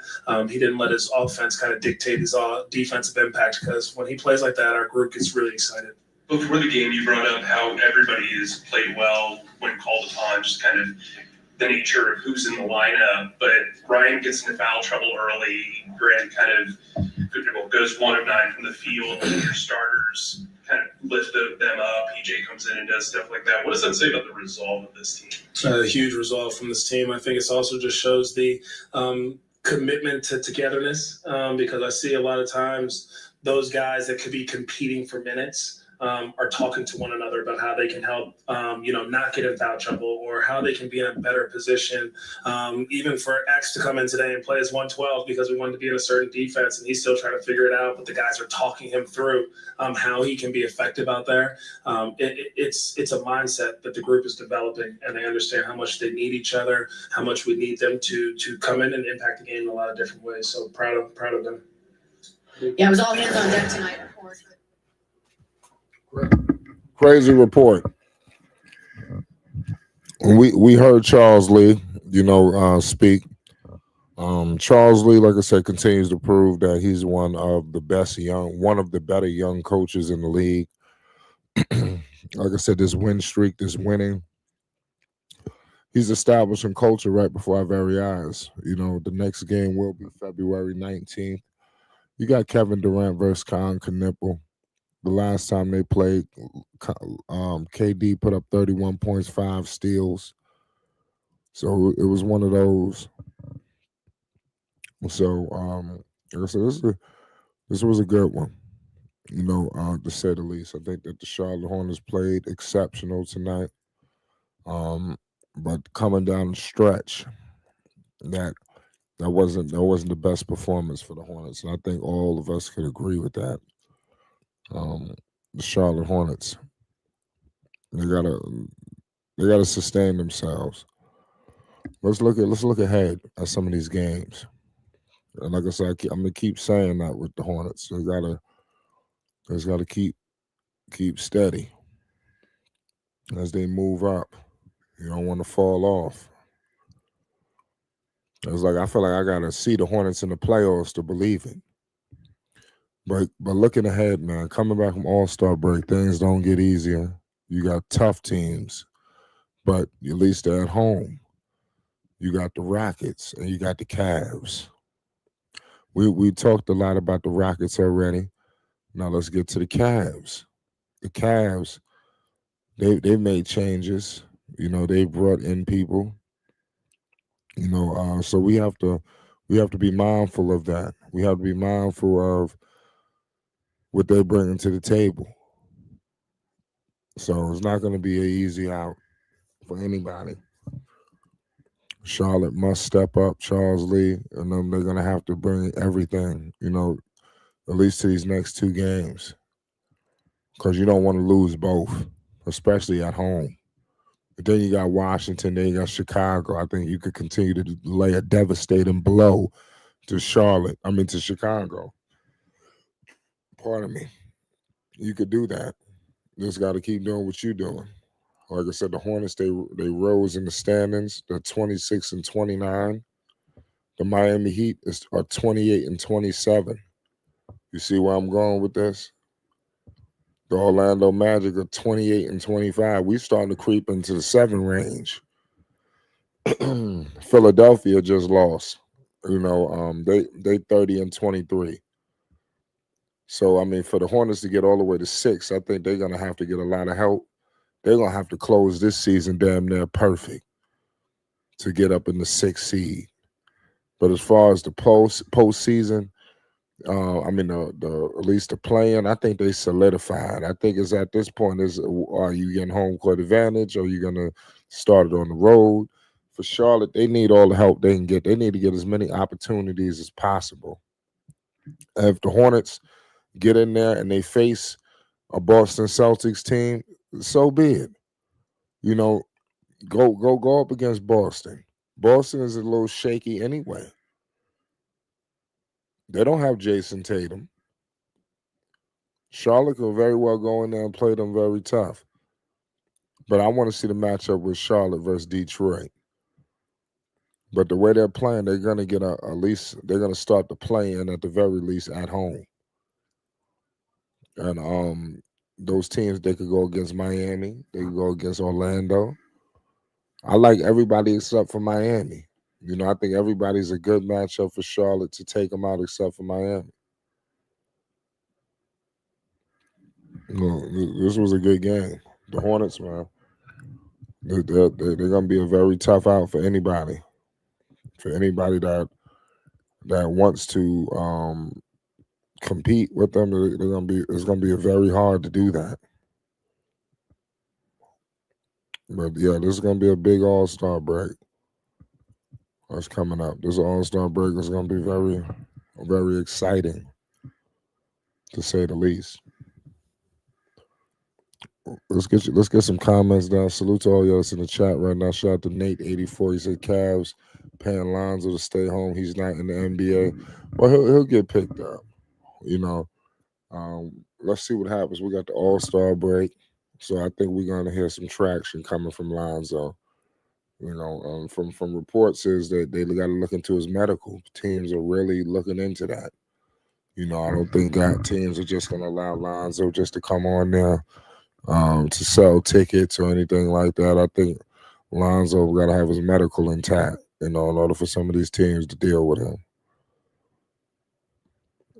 he didn't let his offense kind of dictate his defensive impact, because when he plays like that, our group gets really excited. Before the game, you brought up how everybody has played well when called upon, just kind of the nature of who's in the lineup. But Ryan gets into foul trouble early. Grant kind of goes 1 of 9 from the field. Your starters kind of lift them up. PJ comes in and does stuff like that. What does that say about the resolve of this team? A huge resolve from this team. I think it also just shows the commitment to togetherness, because I see a lot of times those guys that could be competing for minutes are talking to one another about how they can help, not get in foul trouble, or how they can be in a better position. Even for X to come in today and play as 112 because we wanted to be in a certain defense, and he's still trying to figure it out, but the guys are talking him through how he can be effective out there. It's a mindset that the group is developing, and they understand how much they need each other, how much we need them to come in and impact the game in a lot of different ways. So proud of them. Yeah, it was all hands on deck tonight, of course. Crazy report. We heard Charles Lee, speak. Charles Lee, like I said, continues to prove that he's one of the better young coaches in the league. Like I said, this win streak, this winning, he's establishing culture right before our very eyes. The next game will be February 19th. You got Kevin Durant versus Con Knipple. The last time they played, KD put up 31 points, 5 steals. So it was one of those. So like I said, this was a good one, to say the least. I think that the Charlotte Hornets played exceptional tonight. But coming down the stretch, that wasn't the best performance for the Hornets, and I think all of us could agree with that. The Charlotte Hornets, they gotta sustain themselves. Let's look ahead at some of these games, and like I said, I'm gonna keep saying that with the Hornets. They gotta keep steady as they move up. You don't want to fall off. It's like I feel like I gotta see the Hornets in the playoffs to believe it. But looking ahead, man, coming back from All-Star break, things don't get easier. You got tough teams, but at least they're at home. You got the Rockets and you got the Cavs. We talked a lot about the Rockets already. Now let's get to the Cavs. The Cavs, they made changes. They brought in people. So we have to be mindful of that. We have to be mindful of what they're bringing to the table. So it's not going to be an easy out for anybody. Charlotte must step up, Charles Lee, and then they're going to have to bring everything, at least to these next 2 games, because you don't want to lose both, especially at home. But then you got Washington, then you got Chicago. I think you could continue to lay a devastating blow to Chicago. Pardon me. You could do that. You just got to keep doing what you're doing. Like I said, the Hornets, they rose in the standings. They're 26-29. The Miami Heat are 28-27. You see where I'm going with this? The Orlando Magic are 28-25. We're starting to creep into the 7 range. Philadelphia just lost. They 30-23. So, for the Hornets to get all the way to 6, I think they're going to have to get a lot of help. they're going to have to close this season damn near perfect to get up in the 6th seed. But as far as the postseason, I mean, the at least the play-in, I think they solidified. I think it's at this point are you getting home court advantage, or are you gonna start it on the road? For Charlotte, they need all the help they can get. They need to get as many opportunities as possible. If the Hornets get in there and they face a Boston Celtics team, so be it. You know, go up against Boston. Boston is a little shaky anyway. They don't have Jason Tatum. Charlotte could very well go in there and play them very tough. But I want to see the matchup with Charlotte versus Detroit. But the way they're playing, they're going to get at least, they're going to start the play-in at the very least at home. And those teams, they could go against Miami. They could go against Orlando. I like everybody except for Miami. You know, I think everybody's a good matchup for Charlotte to take them out except for Miami. No, this was a good game. The Hornets, man, they're going to be a very tough out for anybody. For anybody that wants to compete with them, it's going to be very hard to do that. But yeah, this is going to be a big All-Star break. That's coming up. This All-Star break is going to be very, very exciting, to say the least. Let's get some comments down. Salute to all y'all that's in the chat right now. Shout out to Nate84. He said Cavs paying Lonzo to stay home. He's not in the NBA. Well, he'll get picked up. You know, let's see what happens. We got the All-Star break, so I think we're going to hear some traction coming from Lonzo. You know, from reports is that they got to look into his medical. Teams are really looking into that. You know, I don't think teams are just going to allow Lonzo just to come on there to sell tickets or anything like that. I think Lonzo got to have his medical intact, you know, in order for some of these teams to deal with him.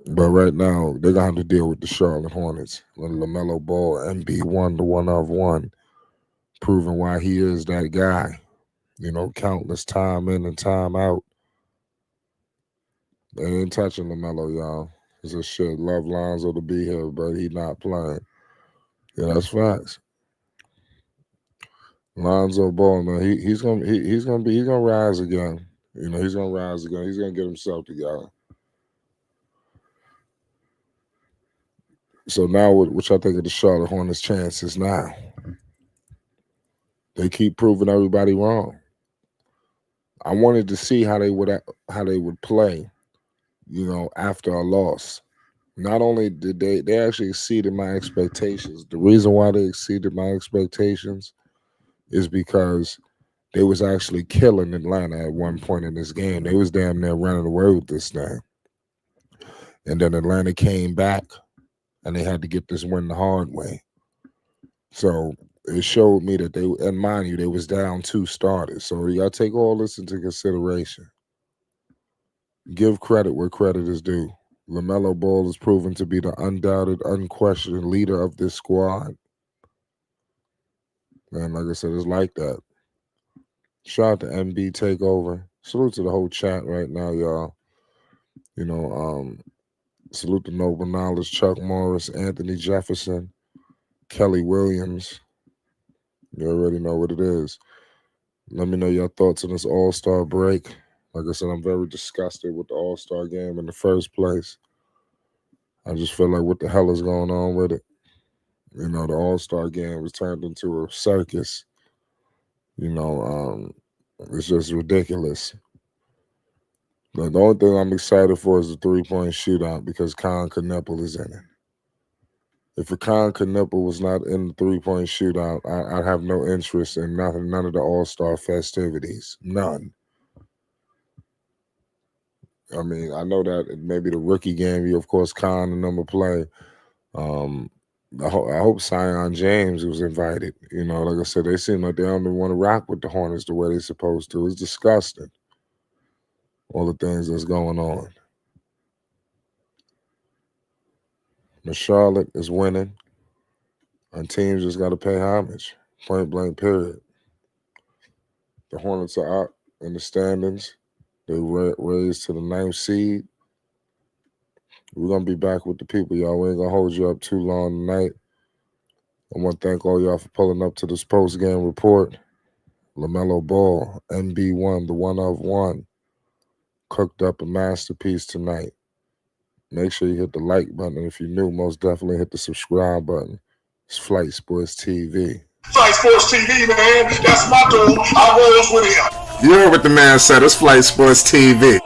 But right now, they're going to have to deal with the Charlotte Hornets. When Lamelo Ball, MB1, the one of one, proving why he is that guy. You know, countless time in and time out. They ain't touching Lamelo, y'all. It's a shit. Love Lonzo to be here, but he not playing. Yeah, that's facts. Lonzo Ball, man, he's gonna rise again. You know, he's gonna rise again. He's gonna get himself together. So now, which I think of the Charlotte Hornets' chances now. They keep proving everybody wrong. I wanted to see how they would play, you know, after a loss. Not only did they actually exceeded my expectations. The reason why they exceeded my expectations is because they was actually killing Atlanta at one point in this game. They was damn near running away with this thing. And then Atlanta came back, and they had to get this win the hard way. So it showed me that and mind you, they was down 2 starters. So you got to take all this into consideration. Give credit where credit is due. LaMelo Ball is proven to be the undoubted, unquestioned leader of this squad. And like I said, it's like that. Shout out to MB Takeover. Salute to the whole chat right now, y'all. You know, salute to Noble Knowledge, Chuck Morris, Anthony Jefferson, Kelly Williams. You already know what it is. Let me know your thoughts on this All-Star break. Like I said, I'm very disgusted with the All-Star game in the first place. I just feel like what the hell is going on with it? You know, the All-Star game was turned into a circus. You know, it's just ridiculous. The only thing I'm excited for is the 3-point shootout because Colin Knueppel is in it. If Colin Knueppel was not in the 3-point shootout, I'd have no interest in none of the All-Star festivities. None. I mean, I know that maybe the rookie game, you of course Colin and them will play. I hope Zion James was invited. You know, like I said, they seem like they don't even want to rock with the Hornets the way they're supposed to. It's disgusting. All the things that's going on. But Charlotte is winning, and teams just got to pay homage. Point blank, period. The Hornets are up in the standings. They raised to the 9th seed. We're going to be back with the people, y'all. We ain't going to hold you up too long tonight. I want to thank all y'all for pulling up to this post-game report. Lamelo Ball, MB1, the one of one, cooked up a masterpiece tonight. Make sure you hit the like button. If you're new, most definitely hit the subscribe button. It's Flight Sports TV. Flight Sports TV, man. That's my dude. I rolls with him. You heard what the man said. It's Flight Sports TV.